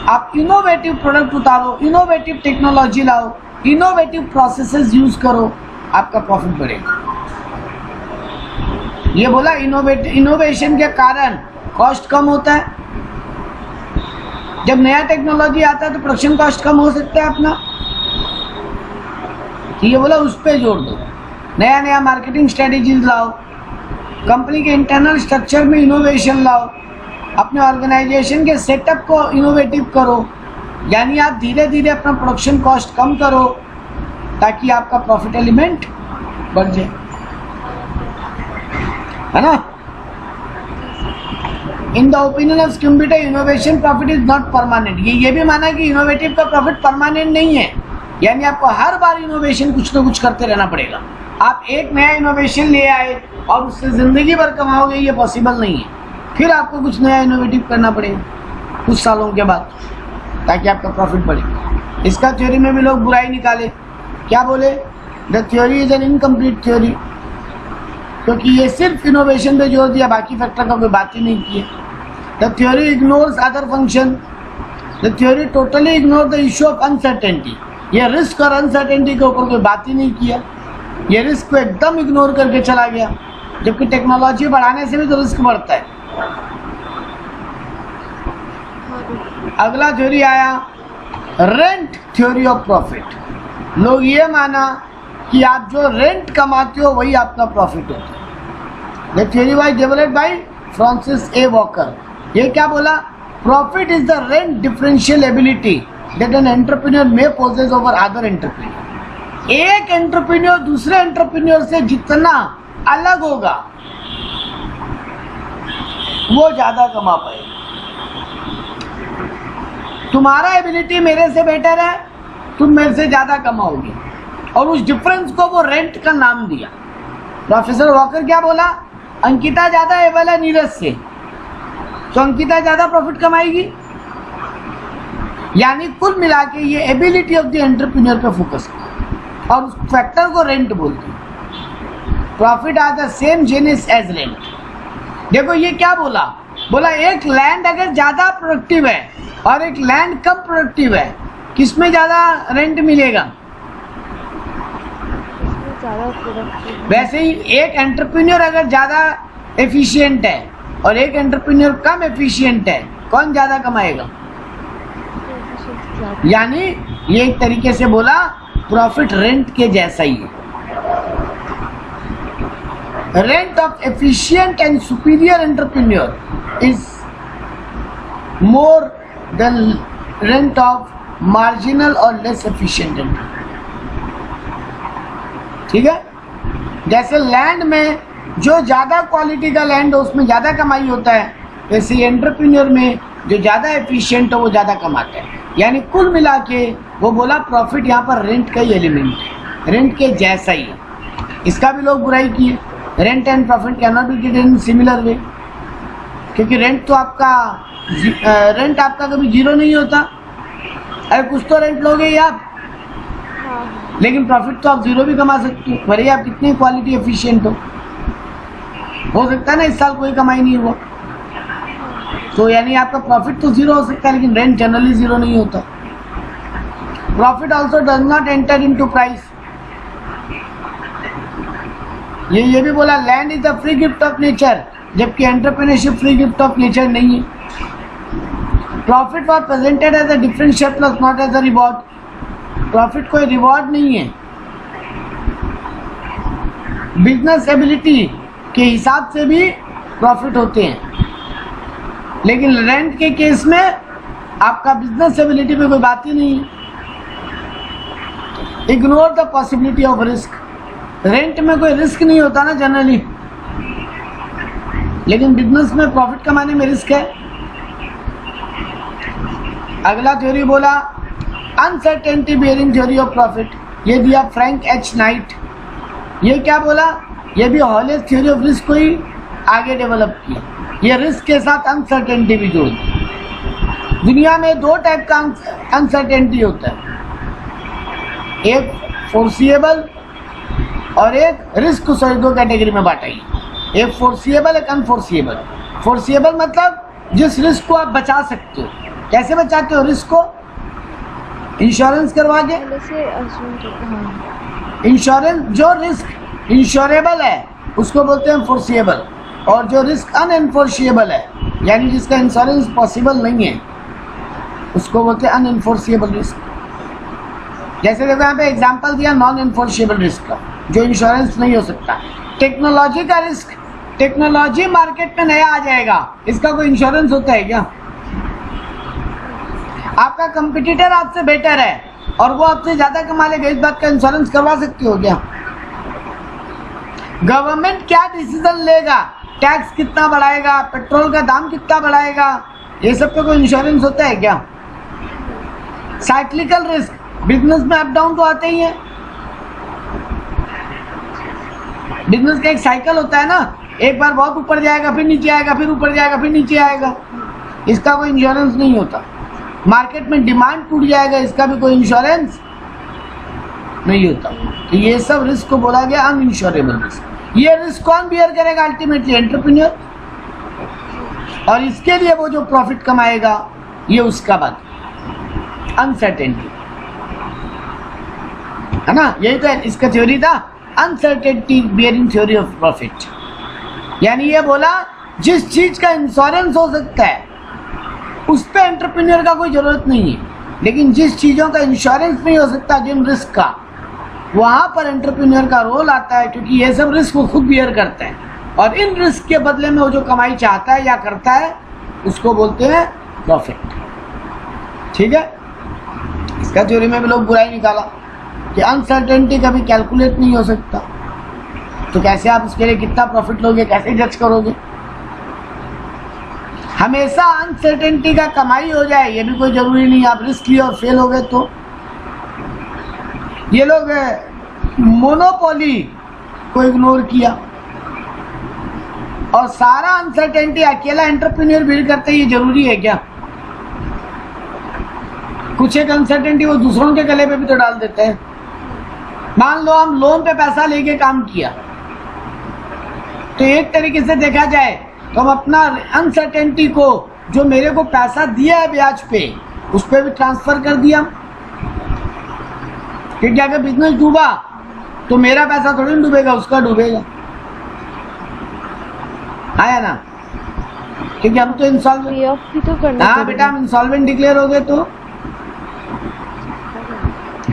आप इनोवेटिव प्रोडक्ट उतारो, इनोवेटिव टेक्नोलॉजी लाओ, इनोवेटिव प्रोसेसेस यूज करो, आपका प्रॉफिट बढ़ेगा। ये बोला इनोवेशन के कारण कॉस्ट कम होता है। जब नया टेक्नोलॉजी आता है तो प्रोडक्शन कॉस्ट कम हो सकता है अपना, तो ये बोला उस पर जोर दो। नया नया मार्केटिंग स्ट्रेटेजीज लाओ, कंपनी के इंटरनल स्ट्रक्चर में इनोवेशन लाओ, अपने ऑर्गेनाइजेशन के सेटअप को इनोवेटिव करो, यानी आप धीरे धीरे अपना प्रोडक्शन कॉस्ट कम करो ताकि आपका प्रॉफिट एलिमेंट बढ़ जाए, है ना। In the opinion of Schumpeter innovation profit is not permanent. ये भी माना कि इनोवेटिव का प्रॉफिट परमानेंट नहीं है, यानी आपको हर बार इनोवेशन कुछ ना कुछ करते रहना पड़ेगा। आप एक नया इनोवेशन ले आए और उससे ज़िंदगी भर कमाओगे, ये पॉसिबल नहीं है। फिर आपको कुछ नया इनोवेटिव करना पड़ेगा कुछ सालों के बाद ताकि आपका प्रॉफिट बढ़े। इसका थ्योरी में भी लोग बुराई निकाले, क्या बोले? The theory is an incomplete theory, क्योंकि ये सिर्फ इनोवेशन पे जोर दिया, बाकी फैक्टर का कोई बात ही नहीं किया। The theory ignores other function, the theory totally ignore the issue of uncertainty. ये रिस्क और अनसर्टेनिटी के ऊपर कोई बात ही नहीं किया, ये रिस्क को एकदम इग्नोर करके चला गया, जबकि टेक्नोलॉजी बढ़ाने से भी तो रिस्क बढ़ता है। अगला थ्योरी आया रेंट थ्योरी ऑफ प्रॉफिट। लोग ये माना कि आप जो रेंट कमाते हो वही आपका प्रॉफिट होता है। The theory was developed by Francis A Walker. ये क्या बोला? Profit is the rent differential ability that an entrepreneur may possess over other entrepreneur. एक एंटरप्रेन्योर दूसरे एंटरप्रेन्योर से जितना अलग होगा वो ज्यादा कमा पाएगा। तुम्हारा एबिलिटी मेरे से बेटर है, तुम मेरे से ज्यादा कमाओगे, और उस डिफरेंस को वो रेंट का नाम दिया। प्रोफेसर वॉकर क्या बोला? अंकिता ज्यादा एबल है नीरज से, तो अंकिता ज्यादा प्रॉफिट कमाएगी। यानी कुल मिला के ये एबिलिटी ऑफ द एंटरप्रेन्योर पे फोकस कर और उस फैक्टर को रेंट बोलते हैं। Profit are the same genus as rent. देखो ये क्या बोला? बोला एक लैंड अगर ज्यादा प्रोडक्टिव है और एक लैंड कम प्रोडक्टिव है, किसमें ज्यादा रेंट मिलेगा? ज़्यादा प्रोडक्टिव। वैसे ही एक एंटरप्रेन्योर अगर ज्यादा एफिशिएंट है और एक एंटरप्रेन्योर कम एफिशिएंट है, कौन ज्यादा कमाएगा? यानी ये एक तरीके से बोला प्रॉफिट रेंट के जैसा ही है। Rent of efficient and superior entrepreneur is more than rent of marginal और लेस एफिशिएंट एंटरप्रेन्योर। ठीक है, जैसे लैंड में जो ज्यादा क्वालिटी का लैंड हो उसमें ज्यादा कमाई होता है, वैसे एंटरप्रेन्योर में जो ज्यादा एफिशिएंट हो वो ज्यादा कमाता है। यानी कुल मिला के वो बोला प्रॉफिट यहाँ पर रेंट का ही एलिमेंट है, रेंट के जैसा ही है। इसका भी लोग बुराई किए, rent and profit can not be treated in similar way, क्योंकि रेंट तो आपका कभी जीरो नहीं होता। अरे कुछ तो रेंट लोगे ही आप, लेकिन प्रॉफिट तो आप जीरो भी कमा सकते हो, भले आप कितनी क्वालिटी एफिशिएंट हो। हो सकता है ना इस साल कोई कमाई नहीं हुआ, तो यानी आपका प्रॉफिट तो जीरो हो सकता है, लेकिन रेंट जनरली जीरो नहीं होता। Profit also does not enter into price. ये भी बोला land is the free gift of nature, जबकि entrepreneurship free gift of nature नहीं है। Profit was presented as a different surplus not as a reward. Profit कोई रिवॉर्ड नहीं है। बिजनेस एबिलिटी के हिसाब से भी प्रॉफिट होते हैं, लेकिन रेंट के केस में आपका बिजनेस एबिलिटी पे कोई बात ही नहीं है। Ignore the possibility of risk. Rent में कोई रिस्क नहीं होता ना जनरली, लेकिन बिजनेस में प्रॉफिट कमाने में रिस्क है। अगला थ्योरी बोला uncertainty bearing theory of profit. ये दिया फ्रैंक एच नाइट। ये क्या बोला? ये भी हॉलेस थ्योरी ऑफ रिस्क को ही आगे डेवलप किया। ये रिस्क के साथ अनसर्टेनिटी भी जोड़ दी। दुनिया में दो टाइप का अनसर्टेनिटी होता है, एक फोर्सिएबल और एक रिस्क को सही दो कैटेगरी में बांटा है। एक फोर्सिएबल, एक अनफोर्सिएबल। फोर्सिएबल मतलब जिस रिस्क को आप बचा सकते हो। कैसे बचाते हो रिस्क को? इंश्योरेंस करवा के। इंश्योरेंस, जो रिस्क इंश्योरेबल है उसको बोलते हैं फोर्सिएबल, और जो रिस्क अनएनफोर्सिएबल है यानी जिसका इंश्योरेंस पॉसिबल नहीं है उसको बोलते हैं अनएनफोर्सिएबल रिस्क। जैसे देखो यहाँ पे एग्जांपल दिया नॉन एनफोर्सिएबल रिस्क का, जो इंश्योरेंस नहीं हो सकता। टेक्नोलॉजी का रिस्क, टेक्नोलॉजी मार्केट में नया आ जाएगा, इसका कोई इंश्योरेंस होता है क्या? आपका कंपटीटर आपसे बेटर है और वो आपसे ज्यादा कमा लेगा, इस बात का इंश्योरेंस करवा सकते हो क्या? गवर्नमेंट क्या डिसीजन लेगा, टैक्स कितना बढ़ाएगा, पेट्रोल का दाम कितना बढ़ाएगा, ये सब पे कोई इंश्योरेंस होता है क्या? साइक्लिकल रिस्क, बिजनेस में अप डाउन तो आते ही है। बिजनेस का एक साइकिल होता है ना, एक बार बहुत ऊपर जाएगा, फिर नीचे आएगा, फिर ऊपर जाएगा, फिर नीचे आएगा, इसका कोई इंश्योरेंस नहीं होता। मार्केट में डिमांड टूट जाएगा, इसका भी कोई इंश्योरेंस नहीं होता। तो ये सब रिस्क को बोला गया अनइंश्योरेबल रिस्क। ये रिस्क कौन बियर करेगा? अल्टीमेटली एंटरप्रेन्योर, और इसके लिए वो जो प्रॉफिट कमाएगा ये उसका बात। अनसर्टेनिटी है ना, यही तो इसका थ्योरी था, uncertainty bearing theory of profit. यानी ये बोला जिस चीज का इंश्योरेंस हो सकता है उस पे एंटरप्रेन्योर का कोई जरूरत नहीं है, लेकिन जिस चीजों का इंश्योरेंस नहीं हो सकता, जिन रिस्क का, वहां पर एंटरप्रेन्योर का रोल आता है, क्योंकि ये सब रिस्क वो खुद बियर करते हैं और इन रिस्क के बदले में वो जो कमाई चाहता है या करता है उसको बोलते हैं प्रॉफिट। ठीक है, इसका थ्योरी में भी लोग बुराई निकाला कि अनसर्टेनिटी कभी कैलकुलेट नहीं हो सकता, तो कैसे आप उसके लिए कितना प्रॉफिट लोगे, कैसे जज करोगे? हमेशा अनसर्टेनिटी का कमाई हो जाए ये भी कोई जरूरी नहीं। आप रिस्क लिए और फेल हो गए तो ये लोग मोनोपोली को इग्नोर किया और सारा अनसर्टेनिटी अकेला एंटरप्रेन्योर बिल्ड करते, ये जरूरी है क्या? कुछ एक अनसर्टेनिटी वो दूसरों के गले पे भी तो डाल देते हैं। मान लो हम लोन पे पैसा लेके काम किया, तो एक तरीके से देखा जाए तो हम अपना अनसर्टेनिटी को, जो मेरे को पैसा दिया है ब्याज पे, उस पर भी ट्रांसफर कर दिया, क्योंकि अगर बिजनेस डूबा तो मेरा पैसा थोड़ी डूबेगा, उसका डूबेगा। आया ना, क्योंकि हम तो इंसॉल्वेंट। हाँ बेटा, हम इंसॉल्वेंट डिक्लेयर हो गए तो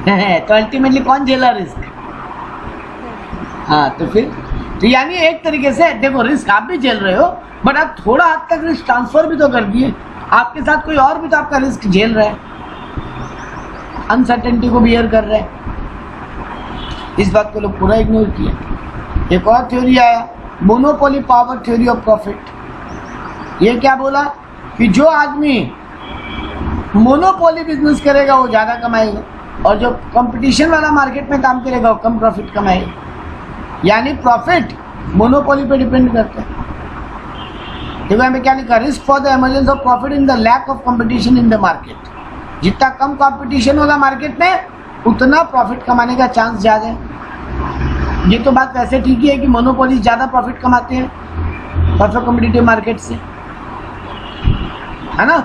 अल्टीमेटली कौन झेला रिस्क? हाँ, तो फिर तो यानी एक तरीके से देखो, रिस्क आप भी झेल रहे हो, बट आप थोड़ा हद तक रिस्क ट्रांसफर भी तो कर दिए। आपके साथ कोई और भी तो आपका रिस्क झेल रहा है, अनसर्टेनिटी को बियर कर रहा है। इस बात को लोग पूरा इग्नोर किया। एक और थ्योरी आया, monopoly power theory of profit. ये क्या बोला कि जो आदमी मोनोपोली बिजनेस करेगा वो ज्यादा कमाएगा, और जो कंपटीशन वाला मार्केट में काम करेगा वो कम प्रॉफिट कमाएगा। यानी प्रॉफिट मोनोपोली पे डिपेंड करता है। देखो यहाँ पे क्या लिखा, risk for the emergence of profit in the lack of competition in the market. जितना कम कंपटीशन होगा मार्केट में उतना प्रॉफिट कमाने का चांस ज्यादा है। ये तो बात वैसे ठीक ही है कि मोनोपोली ज्यादा प्रॉफिट कमाते हैं, परफेक्ट कॉम्पिटिटिव मार्केट से, है ना।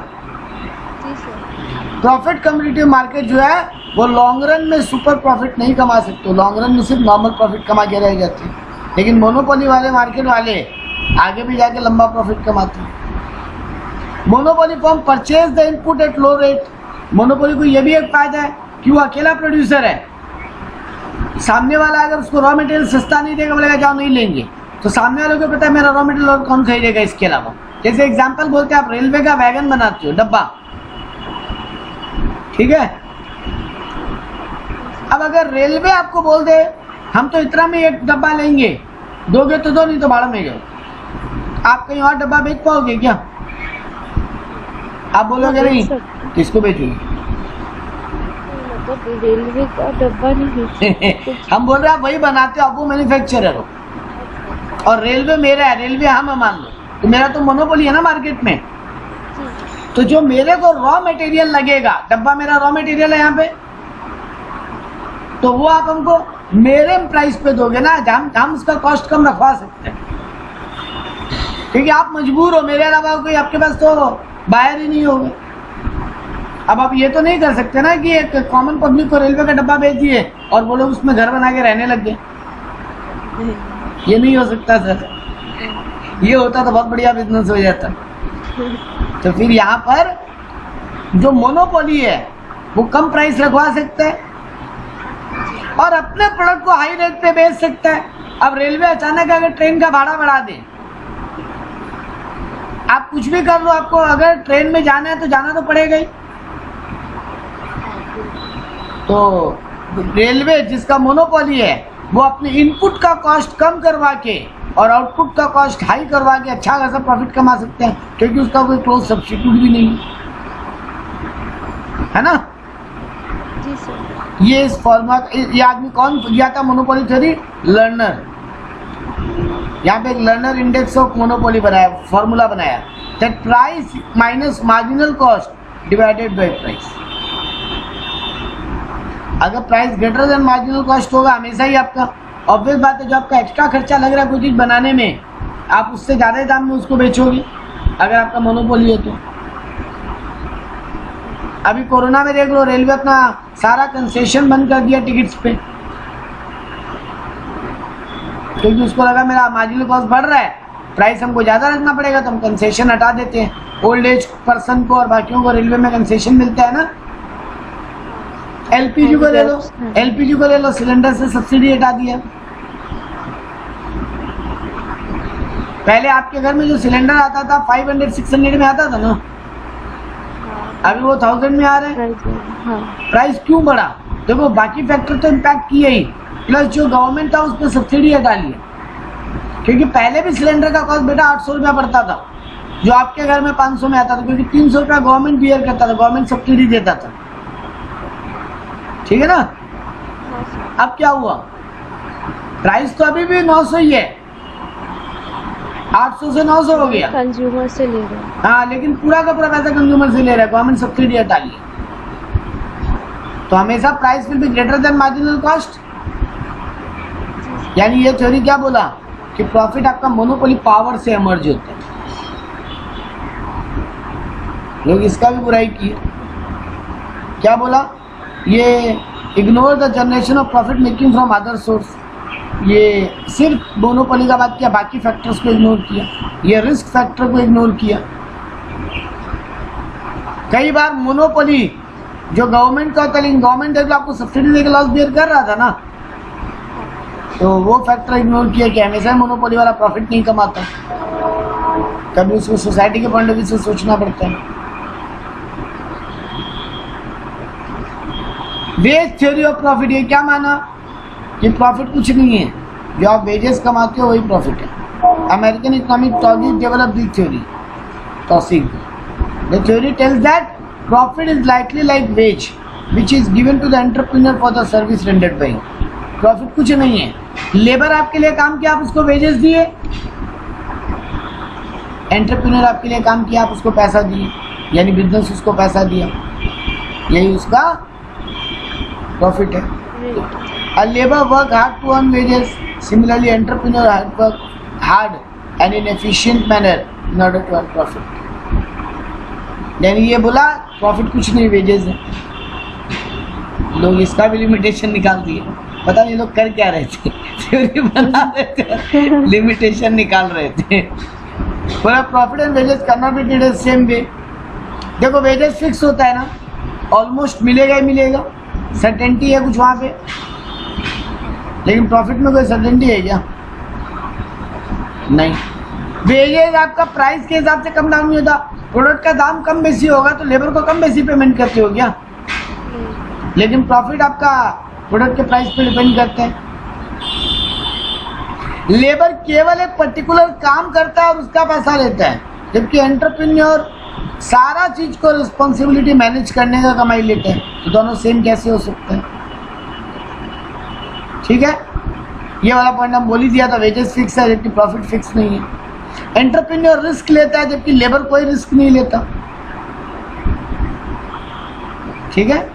जी सर। प्रॉफिट कॉम्पिटिटिव मार्केट जो है वो लॉन्ग रन में सुपर प्रॉफिट नहीं कमा सकते, लॉन्ग रन में सिर्फ नॉर्मल प्रॉफिट कमा के रह जाते हैं। लेकिन मोनोपोली वाले मार्केट वाले आगे भी जाके लंबा प्रॉफिट कमाते हैं। Monopoly firm purchase the input at low rate. Monopoly को ये भी एक फायदा है कि वो अकेला प्रोड्यूसर है, सामने वाला अगर उसको रॉ मटेरियल सस्ता नहीं देगा, बोलेगा जाओ नहीं लेंगे, तो सामने वाले को पता है मेरा रॉ मटेरियल और कौन खरीदेगा इसके अलावा। जैसे एग्जांपल बोलते हैं, आप रेलवे का वैगन बनाते हो, डब्बा, ठीक है। अब अगर रेलवे आपको बोल दे हम तो इतना में एक डब्बा लेंगे, दोगे तो दो, नहीं तो भाड़ा में जाओ, आप कहीं और डब्बा बेच पाओगे क्या? आप बोलोगे नहीं, किसको बेचोगे? मतलब रेलवे का डब्बा नहीं बेचते। हम बोल रहे हैं आप वही बनाते हो, आप वो मैन्युफैक्चरर हो और रेलवे मेरा है, रेलवे हम मान लो, तो मेरा तो मोनोपोली है ना मार्केट में। तो जो मेरे को रॉ मटेरियल लगेगा, डब्बा मेरा रॉ मटेरियल है यहाँ पे, तो वो आप हमको मेरे प्राइस पे दोगे ना, हम उसका कॉस्ट कम रखवा सकते हैं, क्योंकि आप मजबूर हो, मेरे अलावा कोई आपके पास तो बायर ही नहीं होगा। अब आप ये तो नहीं कर सकते ना कि एक कॉमन पब्लिक को रेलवे का डब्बा बेच दिए और वो लोग उसमें घर बना के रहने लग गए, ये नहीं हो सकता सर। ये होता तो बहुत बढ़िया बिजनेस हो जाता। तो फिर यहाँ पर जो मोनोपोली है वो कम प्राइस लगवा सकता है और अपने प्रोडक्ट को हाई रेट पे बेच सकता है। अब रेलवे अचानक अगर ट्रेन का भाड़ा बढ़ा दे, आप कुछ भी कर लो, आपको अगर ट्रेन में जाना है तो जाना तो पड़ेगा ही। तो रेलवे जिसका मोनोपोली है वो अपने इनपुट का कॉस्ट कम करवा के और आउटपुट का कॉस्ट हाई करवा के अच्छा खासा प्रॉफिट कमा सकते हैं, क्योंकि उसका कोई क्लोज सब्स्टिट्यूट भी नहीं है ना। जी सर। ये इस फॉर्मूला, ये आदमी कौन दिया था मोनोपोली थ्योरी? लर्नर। यहाँ पे एक लर्नर इंडेक्स ऑफ मोनोपोली बनाया, फॉर्मूला बनाया, that price minus marginal cost divided by price. अगर price greater than marginal cost होगा हमेशा ही आपका, ऑब्वियस बात है, जो आपका एक्स्ट्रा खर्चा लग रहा है कोई चीज बनाने में, आप उससे ज्यादा दाम में उसको बेचोगे अगर आपका मोनोपोली है तो। अभी कोरोना में देख लो, रेलवे अपना सारा कंसेशन बंद कर दिया टिकट्स पे, क्योंकि उसको लगा मेरा मार्जिनल कॉस्ट बढ़ रहा है, प्राइस हमको ज्यादा रखना पड़ेगा, तो हम कंसेशन हटा देते हैं। ओल्ड एज पर्सन को और बाकियों को रेलवे में कंसेशन मिलता है ना। एलपीजी को ले लो, एलपीजी को ले लो, सिलेंडर से सब्सिडी हटा दिया। पहले आपके घर में जो सिलेंडर आता था 500-600 में आता था ना, अभी वो 1000 में आ रहा है। प्राइस क्यों बढ़ा? देखो बाकी फैक्टर तो इम्पैक्ट किए ही, प्लस जो गवर्नमेंट था उस पर सब्सिडी हटा लिया, क्योंकि पहले भी सिलेंडर का कॉस्ट बेटा 800 रुपया पड़ता था, जो आपके घर में 500 में आता था, क्योंकि 300 रुपया गवर्नमेंट बियर करता था, गवर्नमेंट सब्सिडी देता था, ठीक है ना। अब क्या हुआ? प्राइस तो अभी भी 900 ही है, 800 से 900 हो गया, कंज्यूमर से ले रहे हैं। हाँ, लेकिन पूरा का पूरा पैसा कंज्यूमर से ले रहा है, गवर्नमेंट सब्सिडी हटा लिया। तो हमेशा price will be greater than marginal cost. यानी ये थ्योरी क्या बोला कि प्रॉफिट आपका मोनोपोली पावर से इमर्ज होता है। लोग इसका भी बुराई किए, क्या बोला? ये ignore the generation of profit making from other source. ये सिर्फ मोनोपोली का बात किया, बाकी फैक्टर्स को इग्नोर किया, ये रिस्क फैक्टर को इग्नोर किया। कई बार मोनोपोली जो गवर्नमेंट का होता है, लेकिन गवर्नमेंट आपको सब्सिडी देकर लॉस बियर कर रहा था ना, तो वो फैक्टर इग्नोर किया कि हमेशा मोनोपोली वाला प्रॉफिट नहीं कमाता, कभी उसको सोसाइटी के पॉइंट ऑफ व्यू से सोचना पड़ता है। वेज थ्योरी ऑफ प्रॉफिट, ये क्या माना कि प्रॉफिट कुछ नहीं है, जो आप वेजेस कमाते हो वही प्रॉफिट है। American economic Taussig develop the theory, Taussig the theory tells that profit is likely like wage which is given to the entrepreneur for the service rendered by. Profit कुछ नहीं है, लेबर आपके लिए काम किया, आप उसको वेजेस दिए, एंटरप्रेन्योर आपके लिए काम किया, आप उसको पैसा दिए, यानी बिजनेस उसको पैसा दिया, यही उसका प्रॉफिट है। A labor work hard to earn wages. Similarly, entrepreneur hard and in efficient manner in order to earn profit. यानी ये बोला प्रॉफिट कुछ नहीं वेजेस है, लोग इसका भी लिमिटेशन निकाल दिए। पता नहीं लोग कर क्या रहे थे, थ्योरी बना रहे थे, लिमिटेशन निकाल रहे थे। बोला profit and wages can not be treated same way. देखो वेजेस फिक्स होता है ना, ऑलमोस्ट मिलेगा ही मिलेगा, सर्टेनिटी है कुछ वहाँ पे, लेकिन प्रॉफिट में कोई सर्टेनिटी है क्या? नहीं। वेजेस आपका प्राइस के हिसाब से कम डाउन नहीं होता, प्रोडक्ट का दाम कम बेसी होगा तो लेबर को कम बेसी पेमेंट करते हो क्या? लेकिन प्रॉफिट आपका प्रोडक्ट के प्राइस पे डिपेंड करते हैं। लेबर केवल एक पर्टिकुलर काम करता है और उसका पैसा लेता है, जबकि एंटरप्रेन्योर सारा चीज को रिस्पॉन्सिबिलिटी मैनेज करने का कमाई लेते हैं। तो दोनों सेम कैसे हो सकते हैं? ठीक है, ये वाला पॉइंट हम बोल ही दिया था, वेजेस फिक्स है जबकि प्रॉफिट फिक्स नहीं है। एंटरप्रेन्योर रिस्क लेता है जबकि लेबर कोई रिस्क नहीं लेता। ठीक है,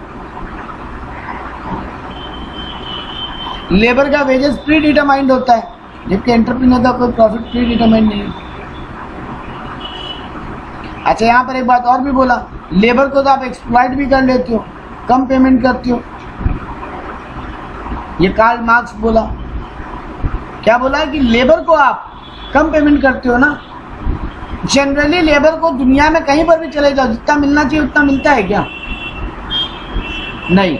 लेबर का वेजेस प्री डिटरमाइंड होता है जबकि एंटरप्रेन्योर का कोई प्रॉफिट प्री डिटरमाइंड नहीं है। अच्छा, यहाँ पर एक बात और भी बोला, लेबर को तो आप एक्सप्लॉइट भी कर लेते हो, कम पेमेंट करते हो। ये कार्ल मार्क्स बोला, क्या बोला कि लेबर को आप कम पेमेंट करते हो ना। जनरली लेबर को दुनिया में कहीं पर भी चले जाओ, जितना मिलना चाहिए उतना मिलता है क्या? नहीं,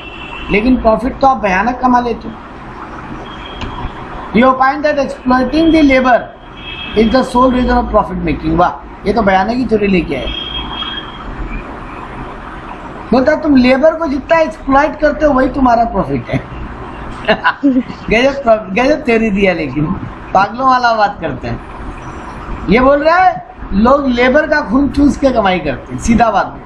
लेकिन प्रॉफिट तो आप भयानक कमा लेते हो। You find that exploiting the labor is the sole reason of profit making। वाह, ये तो भयानक ही थ्योरी लेके आए। बोलता तुम लेबर को जितना एक्सप्लॉइट करते हो वही तुम्हारा प्रॉफिट है। गजब थ्योरी दिया, लेकिन पागलों वाला बात करते हैं। ये बोल रहा है लोग लेबर का खून चूस के कमाई करते हैं, सीधा बात।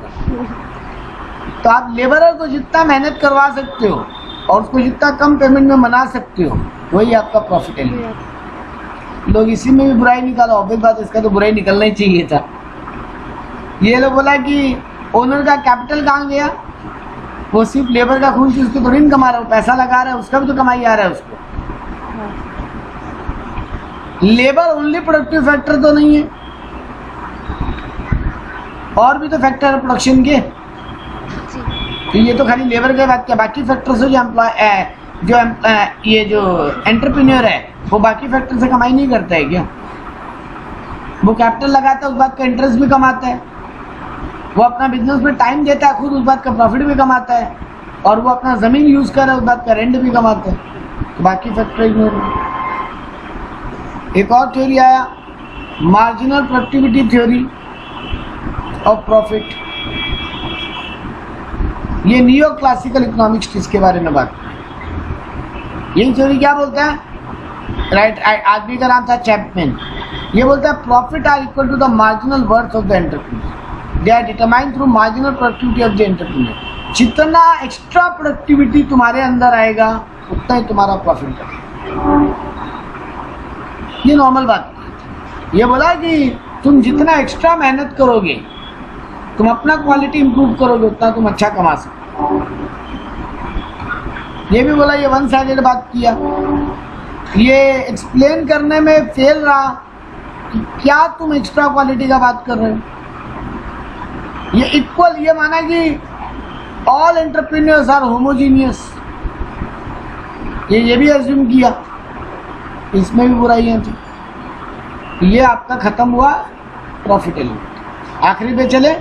तो आप लेबरर को जितना मेहनत करवा सकते हो और उसको जितना कम पेमेंट में मना सकते हो वही आपका प्रॉफिट है। लोग इसी में भी बुराई निकाला, ऑब्वियस बात, इसका तो बुराई निकलना ही चाहिए था। ये लोग बोला कि ओनर का कैपिटल कहाँ गया, वो सिर्फ लेबर का खून चूस के थोड़ी नहीं कमा रहा, वो पैसा लगा रहा है, उसका भी तो कमाई आ रहा है उसको। लेबर ओनली प्रोडक्टिव फैक्टर तो नहीं है, और भी तो फैक्टर है प्रोडक्शन के। तो ये तो खाली लेबर के बात क्या, बाकी फैक्टर से जो एंटरप्रेन्योर है वो बाकी फैक्टर से कमाई नहीं करता है क्या? वो कैपिटल लगाता है, उस बात का इंटरेस्ट भी कमाता है, वो अपना बिजनेस में टाइम देता है खुद, उस बात का प्रॉफिट भी कमाता है, और वो अपना जमीन यूज कर रहा है, उस बात का रेंट भी कमाता है। तो बाकी फैक्टर इग्नोर। एक और थ्योरी आया, marginal productivity theory of profit. ये नियो क्लासिकल इकोनॉमिक्स इसके बारे में बात। ये थ्योरी क्या बोलता है? राइट, आदमी का नाम था चैपमैन। ये बोलता है profit are equal to the marginal worth of the entrepreneur, they are determined through marginal productivity of the entrepreneur. जितना एक्स्ट्रा प्रोडक्टिविटी तुम्हारे अंदर आएगा उतना ही तुम्हारा प्रॉफिट है। ये नॉर्मल बात। ये बोला कि तुम जितना एक्स्ट्रा मेहनत करोगे, तुम अपना क्वालिटी इंप्रूव करोगे, उतना तुम अच्छा कमा सकते। ये भी बोला, ये वन साइडेड बात किया। ये एक्सप्लेन करने में फेल रहा कि क्या तुम एक्स्ट्रा क्वालिटी का बात कर रहे हो। ये इक्वल, ये माना कि ऑल एंटरप्रेन्योर्स आर होमोजीनियस, ये भी एज्यूम किया, इसमें भी बुराइयां थी। ये आपका खत्म हुआ प्रॉफिट एलिमेंट। आखिरी पे चले,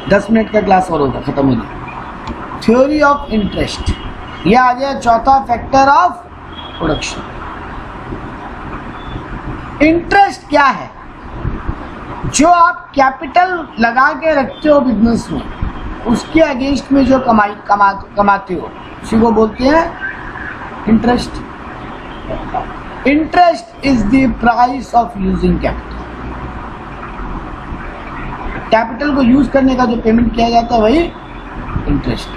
10 मिनट का क्लास और होगा, खत्म हो जाए। थ्योरी ऑफ इंटरेस्ट, ये आ गया चौथा फैक्टर ऑफ प्रोडक्शन। इंटरेस्ट क्या है? जो आप कैपिटल लगा के रखते हो बिजनेस में, उसके अगेंस्ट में जो कमाते हो उसी को बोलते हैं interest. Interest is the price of using capital. Capital को यूज करने का जो पेमेंट किया जाता है वही इंटरेस्ट।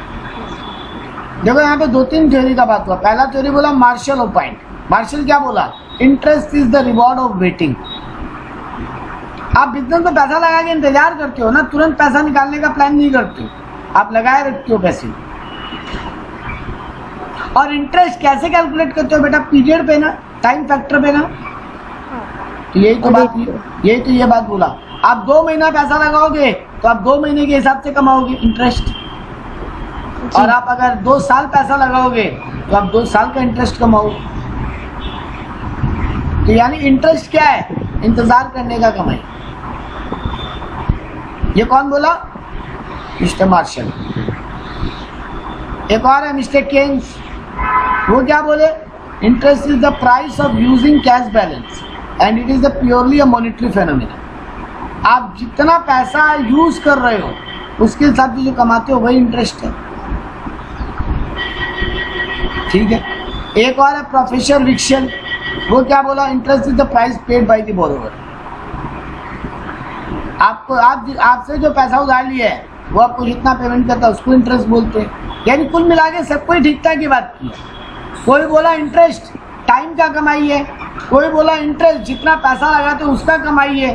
देखो यहाँ पे 2-3 थ्योरी का बात हुआ। पहला थ्योरी बोला मार्शल ओपाइंड। मार्शल क्या बोला? Interest is the reward of waiting. आप बिजनेस में पैसा लगा के इंतजार करते हो ना, तुरंत पैसा निकालने का प्लान नहीं करते हो, आप लगाए रखते हो पैसे। और इंटरेस्ट कैसे कैलकुलेट करते हो बेटा? पीरियड पे ना, टाइम फैक्टर पे ना। तो यही तो बात, यही तो ये बात बोला। आप 2 महीना पैसा लगाओगे तो आप 2 महीने के हिसाब से कमाओगे इंटरेस्ट, और आप अगर 2 साल पैसा लगाओगे तो आप 2 साल का इंटरेस्ट कमाओगे। तो यानी इंटरेस्ट क्या है? इंतजार करने का कमाई। ये कौन बोला? Mister Marshall. एक और है मिस्टर केन्स, वो क्या बोले? Interest is the price of using cash balance and it is the purely a monetary phenomena. आप जितना पैसा यूज कर रहे हो उसके हिसाब से जो कमाते हो वही इंटरेस्ट है। ठीक है। एक और है प्रोफेसर विक्शन, वो क्या बोला? Interest is the price paid by the borrower. आपको आपसे जो पैसा उधार लिया है वो आपको जितना पेमेंट करता है उसको इंटरेस्ट बोलते हैं। यानी कुल मिला के सबको ठीक ठाक की बात की है। कोई बोला इंटरेस्ट टाइम का कमाई है, कोई बोला इंटरेस्ट जितना पैसा लगाते हो उसका कमाई है।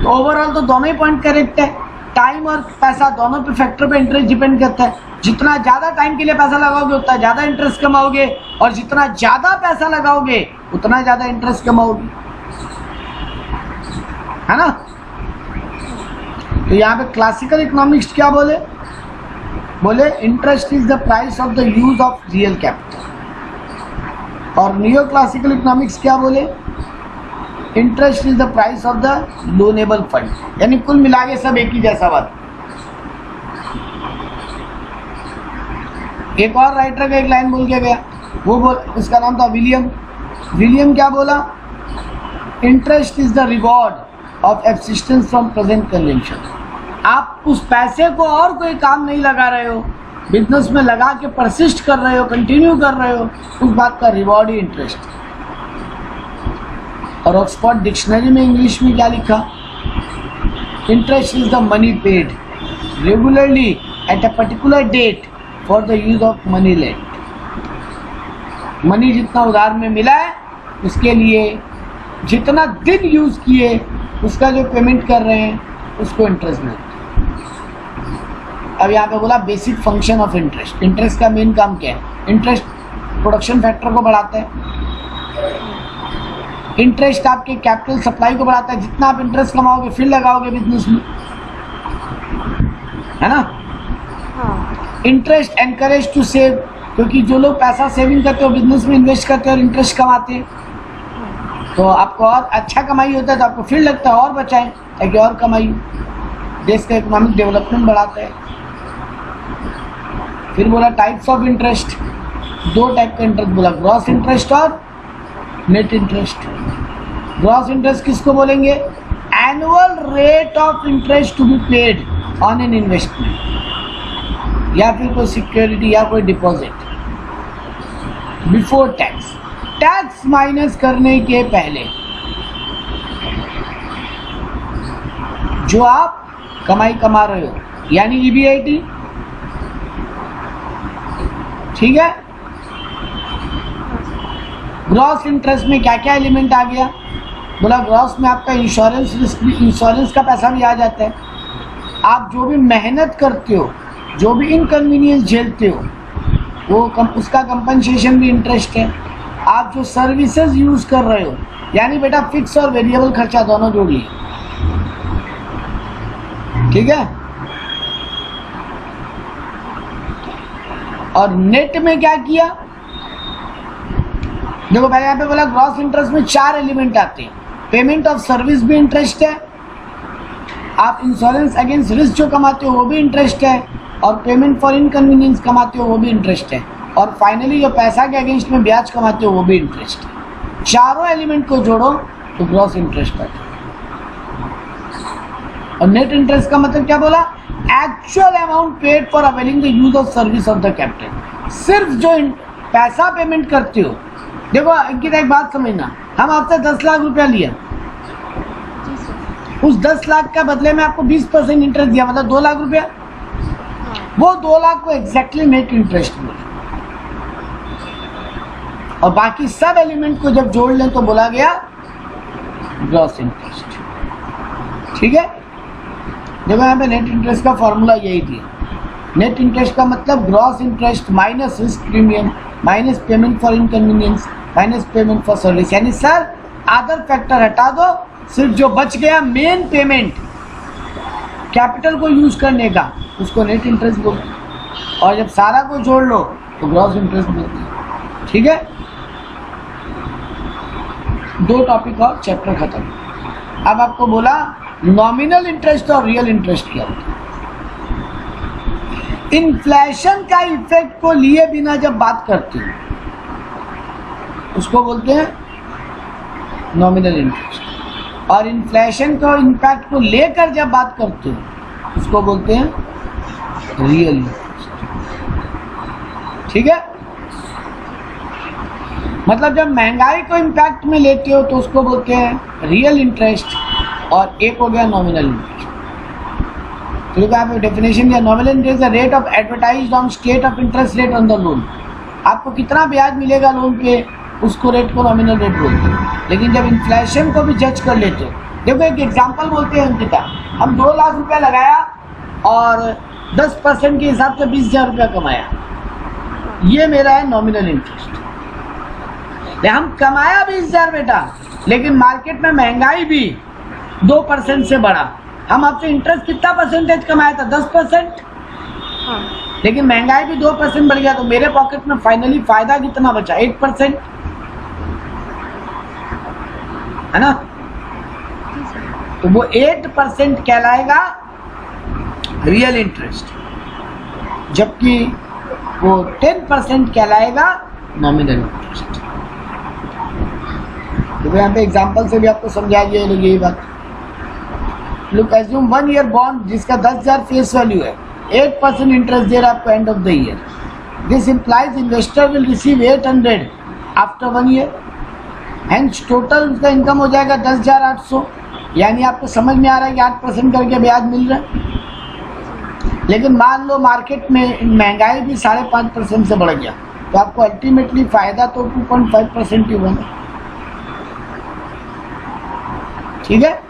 तो ओवरऑल तो दोनों ही पॉइंट करेक्ट है। टाइम और पैसा दोनों पे फैक्टर पे इंटरेस्ट डिपेंड करता है। जितना ज़्यादा टाइम के लिए पैसा लगाओगे उतना ज़्यादा इंटरेस्ट कमाओगे, और जितना ज़्यादा पैसा लगाओगे उतना ज़्यादा इंटरेस्ट कमाओगे, है ना? तो यहाँ पे क्लासिकल इकोनॉमिक्स क्या बोले? बोले interest is the price of the use of real capital. और नियो क्लासिकल इकोनॉमिक्स क्या बोले? Interest is the price of the loanable fund. यानी कुल मिला के सब एक ही जैसा बात। एक और राइटर का एक लाइन बोल के गया, उसका नाम था विलियम। विलियम क्या बोला? Interest is the reward of abstinence from present consumption. आप उस पैसे को और कोई काम नहीं लगा रहे हो, बिजनेस में लगा के परसिस्ट कर रहे हो, कंटिन्यू कर रहे हो, उस बात का रिवॉर्ड ही इंटरेस्ट। और ऑक्सफोर्ड डिक्शनरी में इंग्लिश में क्या लिखा? Interest is the money paid regularly at a particular date for the use of money lend. Money जितना उधार में मिला है उसके लिए जितना दिन यूज किए उसका जो पेमेंट कर रहे हैं उसको इंटरेस्ट मिलता है। अब यहाँ पे बोला basic function of interest. Interest का मेन काम क्या है? इंटरेस्ट प्रोडक्शन फैक्टर को बढ़ाता है। इंटरेस्ट आपके कैपिटल सप्लाई को बढ़ाता है। जितना आप इंटरेस्ट कमाओगे फिर लगाओगे बिजनेस में, है ना? इंटरेस्ट एनकरेज टू सेव, क्योंकि जो लोग पैसा सेविंग करते हो बिजनेस में इन्वेस्ट करते हैं और इंटरेस्ट कमाते हैं तो आपको और अच्छा कमाई होता है, तो आपको फिर लगता है और बचाएं ताकि और कमाई। देश का इकोनॉमिक डेवलपमेंट बढ़ाता है। फिर बोला टाइप्स ऑफ इंटरेस्ट, 2 टाइप का इंटरेस्ट बोला, ग्रॉस इंटरेस्ट और नेट इंटरेस्ट। ग्रॉस इंटरेस्ट किसको बोलेंगे? Annual rate of interest to be paid on an investment, या फिर कोई सिक्योरिटी या कोई deposit before tax. Tax minus करने के पहले जो आप कमाई कमा रहे हो, यानी ईबीआईटी। ठीक है। ग्रॉस इंटरेस्ट में क्या क्या एलिमेंट आ गया? बोला ग्रॉस में आपका इंश्योरेंस रिस्क, इंश्योरेंस का पैसा भी आ जाता है। आप जो भी मेहनत करते हो, जो भी इनकन्वीनियंस झेलते हो, वो उसका कंपनसेशन भी इंटरेस्ट है। आप जो सर्विसेज यूज कर रहे हो, यानी बेटा फिक्स और वेरिएबल खर्चा दोनों जोड़िए। ठीक है। और नेट में क्या किया? देखो पहले यहाँ पे बोला ग्रॉस इंटरेस्ट में 4 एलिमेंट आते हैं। पेमेंट ऑफ सर्विस भी इंटरेस्ट है, आप इंश्योरेंस अगेंस्ट रिस्क जो कमाते हो वो भी इंटरेस्ट है, और पेमेंट फॉर इनकन्वीनियंस कमाते हो वो भी इंटरेस्ट है, और फाइनली जो पैसा के अगेंस्ट में ब्याज कमाते हो वो भी इंटरेस्ट है। चारों एलिमेंट को जोड़ो तो ग्रॉस इंटरेस्ट आता है। और नेट इंटरेस्ट का मतलब क्या बोला? Actual amount paid for availing the use of service of the capital. सिर्फ जो पैसा पेमेंट करते हो। देखो एक बात समझना, हम आपसे 10 लाख रुपया लिया, उस 10 लाख का बदले में आपको 20% इंटरेस्ट दिया, मतलब 2 लाख रुपया। वो 2 लाख को एग्जैक्टली नेट इंटरेस्ट बोला। और बाकी सब एलिमेंट को जब जोड़ लें तो बोला गया ग्रॉस इंटरेस्ट। ठीक है। देखो यहाँ पे नेट इंटरेस्ट का फॉर्मूला यही दिया। नेट इंटरेस्ट का मतलब gross interest minus risk premium minus payment for inconvenience minus payment for service. यानी सर अदर फैक्टर हटा दो, सिर्फ जो बच गया मेन पेमेंट कैपिटल को यूज करने का, उसको नेट इंटरेस्ट बोलते हैं। और जब सारा को जोड़ लो तो ग्रॉस इंटरेस्ट बोलते हैं। ठीक है, 2 टॉपिक और चैप्टर खत्म। अब आपको बोला नॉमिनल इंटरेस्ट और रियल इंटरेस्ट क्या होता है। इन्फ्लेशन का इफेक्ट को लिए बिना जब बात करते हैं उसको बोलते हैं नॉमिनल इंटरेस्ट, और इन्फ्लेशन को इम्पैक्ट को लेकर जब बात करते हैं उसको बोलते हैं रियल इंटरेस्ट। ठीक है, मतलब जब महंगाई को इम्पैक्ट में लेते हो तो उसको बोलते हैं रियल इंटरेस्ट, और एक हो गया नॉमिनल इंटरेस्ट। तो आप डेफिनेशन दिया, nominal interest the rate of advertised on state of interest rate on the loan. आपको कितना ब्याज मिलेगा लोन पे, उसको रेट को नॉमिनल रेट बोलते हैं। लेकिन जब इन्फ्लेशन को भी जज कर लेते हो, देखो एक एग्जांपल बोलते हैं अंकिता, हम 2 लाख रुपया लगाया और 10% के हिसाब से 20,000 रुपया कमाया, ये मेरा है नॉमिनल इंटरेस्ट। हम कमाया 20,000 बेटा, लेकिन मार्केट में महंगाई भी 2% से बढ़ा। हम आपसे इंटरेस्ट कितना परसेंटेज कमाया था, 10%, हाँ, लेकिन महंगाई भी 2% बढ़ गया, तो मेरे पॉकेट में फाइनली फायदा कितना बचा, 8%, है ना। तो वो 8% कहलाएगा रियल इंटरेस्ट, जबकि वो 10% कहलाएगा नॉमिनल इंटरेस्ट। तो यहाँ पे एग्जांपल से भी आपको समझा दिया यही बात। लुक एज्यूम 1 ईयर बॉन्ड जिसका 10,000 फेस वैल्यू है, 8% इंटरेस्ट दे रहा है आपको end of the year. This implies investor will receive 800 after 1 year, hence total उसका इनकम हो जाएगा 10,800। यानी आपको समझ में आ रहा है कि 8% करके ब्याज मिल रहा है। लेकिन मान लो मार्केट में महंगाई भी 5.5% से बढ़ गया, तो आपको अल्टीमेटली फायदा तो 2.5% ही हुआ। ठीक है,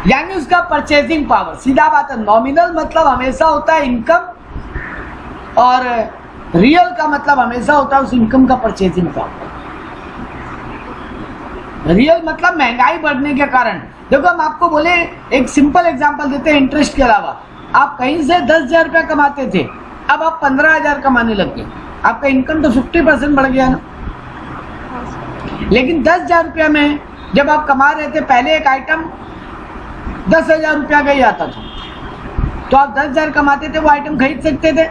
यानी उसका परचेजिंग पावर, सीधा बात है, नॉमिनल मतलब हमेशा होता है इनकम, और रियल का मतलब हमेशा होता है उस इनकम का परचेजिंग पावर। रियल मतलब महंगाई बढ़ने के कारण। देखो हम आपको बोले, एक सिंपल एग्जांपल देते हैं इंटरेस्ट के अलावा। आप कहीं से 10,000 रुपया कमाते थे, अब आप 15,000 कमाने लग गए, आपका इनकम तो 50% बढ़ गया ना। लेकिन 10,000 रुपया में जब आप कमा रहे थे, पहले एक आइटम 10,000 रुपया का ही आता था, तो आप 10,000 कमाते थे, वो आइटम खरीद सकते थे।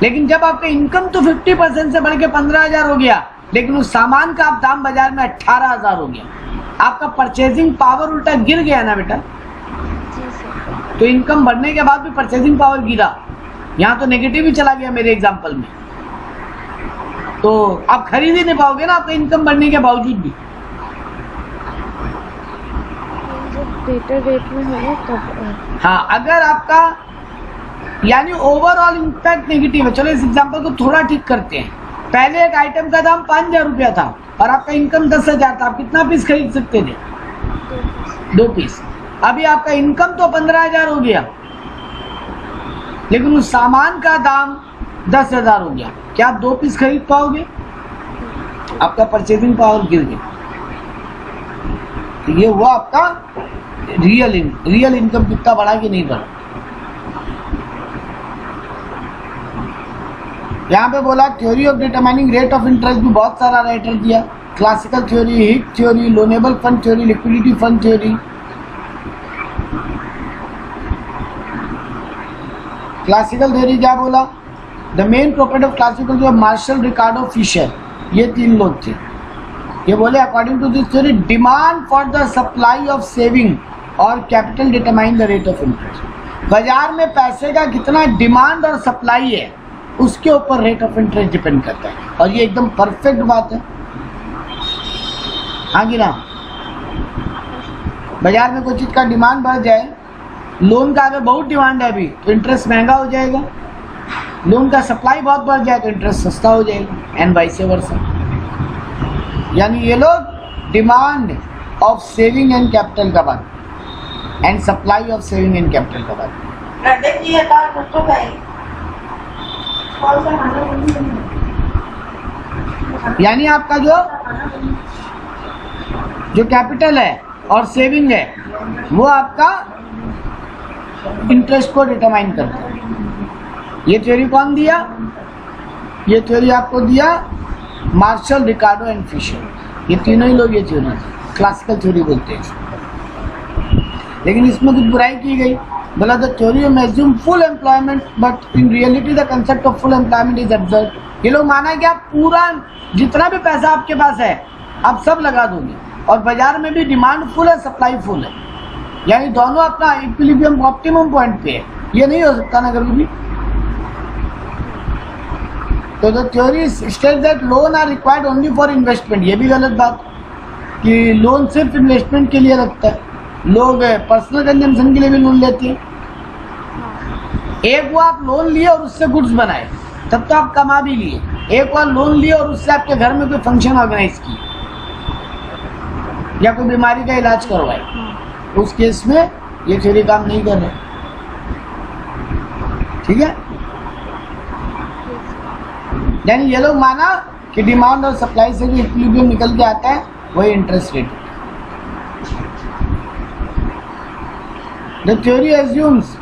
लेकिन जब आपका इनकम तो 50% से बढ़ के 15,000 हो गया, लेकिन उस सामान का आप दाम बाजार में 18,000 हो गया, आपका परचेजिंग पावर उल्टा गिर गया ना बेटा। तो इनकम बढ़ने के बाद भी परचेजिंग पावर गिरा, यहाँ तो नेगेटिव ही चला गया मेरे एग्जांपल में, तो आप खरीद ही नहीं पाओगे ना आपका इनकम बढ़ने के बावजूद भी। बेटर रेट में होगा तब। हाँ, अगर आपका यानी ओवरऑल इम्पैक्ट नेगेटिव है। चलो इस एग्जांपल को थोड़ा ठीक करते हैं। पहले एक आइटम का दाम 5,000 रुपया था और आपका इनकम 10,000 था, आप कितना पीस खरीद सकते थे, 2 पीस। अभी आपका इनकम तो 15,000 हो गया, लेकिन उस सामान का दाम 10,000 हो गया, क्या आप 2 पीस खरीद पाओगे? आपका परचेजिंग पावर गिर गया। तो ये हुआ आपका रियल इनकम कितना बढ़ा कि नहीं बढ़ा। यहाँ पे बोला theory of determining rate of interest भी बहुत सारा राइटर दिया, classical theory, hit theory, loanable fund theory, liquidity fund theory. Classical theory क्या बोला, the main proprietor of classical जो मार्शल रिकार्डो फिशर, ये 3 लोग थे। ये बोले according to this theory demand for the supply of saving और capital determine the rate of interest. बाजार में पैसे का कितना डिमांड और सप्लाई है उसके ऊपर रेट ऑफ इंटरेस्ट डिपेंड करता है, और ये एकदम परफेक्ट बात है। हाँ कि ना, बाजार में कोई चीज का डिमांड बढ़ जाए, लोन का अगर बहुत डिमांड है अभी तो इंटरेस्ट महंगा हो जाएगा, लोन का सप्लाई बहुत बढ़ जाए तो इंटरेस्ट सस्ता हो जाएगा, एंड वाइस वर्सा। यानी ये लोग demand of saving and capital का बात, and supply of saving and capital का बात। यानी आपका जो कैपिटल है और सेविंग है वो आपका इंटरेस्ट को डिटरमाइन करता है। ये थ्योरी कौन दिया? ये थ्योरी आपको दिया मार्शल, रिकार्डो एंड फिशर। ये तीनों ही लोग ये थ्योरी क्लासिकल थ्योरी बोलते हैं। लेकिन इसमें कुछ बुराई की गई, बोला द थ्योरी में assume full employment but in reality the concept of full employment is absurd. ये लोग माना कि आप पूरा जितना भी पैसा आपके पास है आप सब लगा दोगे और बाजार में भी डिमांड फुल है, सप्लाई फुल है, यानी दोनों अपना इक्विलिब्रियम ऑप्टिमम पॉइंट पे है। ये नहीं हो सकता ना कभी भी। तो the theory states that loan are required only for investment. ये भी गलत बात कि लोन सिर्फ इन्वेस्टमेंट के लिए लगता है। लोग पर्सनल कंजम्पशन के लिए भी लोन लेते हैं। एक वो आप लोन लिए और उससे गुड्स बनाए तब तो आप कमा भी लिए, एक बार लोन लिए और उससे आपके घर में कोई फंक्शन ऑर्गेनाइज किए या कोई बीमारी का इलाज करवाए, उस केस में ये थ्योरी काम नहीं कर रहे। ठीक है, यानी ये लोग माना कि डिमांड और सप्लाई से जो इक्विलिब्रियम निकल के आता है वही interest rate. The theory assumes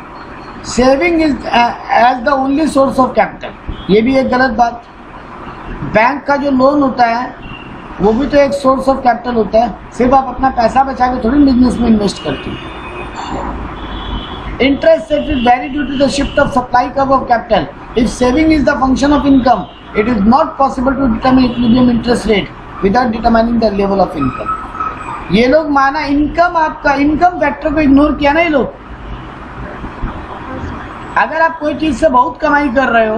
saving is as the only source of capital. ये भी एक गलत बात। बैंक का जो लोन होता है वो भी तो एक सोर्स ऑफ कैपिटल होता है। सिर्फ आप अपना पैसा बचा के थोड़ी बिजनेस में इन्वेस्ट करते हैं। Interest rate is vary due to the shift of supply curve of capital. If saving is the function of income it is not possible to determine equilibrium interest rate without determining the level of income। ये लोग माना इनकम, आपका इनकम फैक्टर को इग्नोर किया ना ये लोग। अगर आप कोई चीज से बहुत कमाई कर रहे हो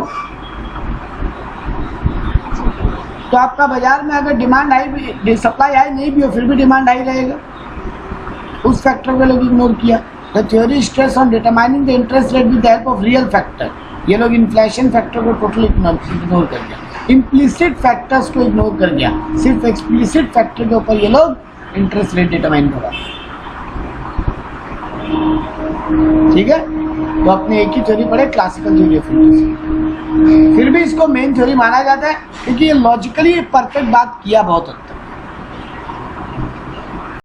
तो आपका बाजार में अगर डिमांड हाई भी, सप्लाई हाई नहीं भी हो फिर भी डिमांड हाई रहेगा। उस फैक्टर को लोग इग्नोर किया। The theory stress on determining the interest rate with the help of real factor. ये लोग इन्फ्लेशन फैक्टर को टोटल इग्नोर कर दिया, इम्प्लिसिट फैक्टर्स को इग्नोर कर दिया, सिर्फ एक्सप्लिसिट फैक्टर के ऊपर ये लोग इंटरेस्ट रेट डिटरमाइन करा। ठीक है, तो अपने एक ही थ्योरी पढ़े, क्लासिकल थ्योरी ऑफ इंटरेस्ट। फिर भी इसको मेन थ्योरी माना जाता है क्योंकि ये लॉजिकली परफेक्ट बात किया बहुत हद तक।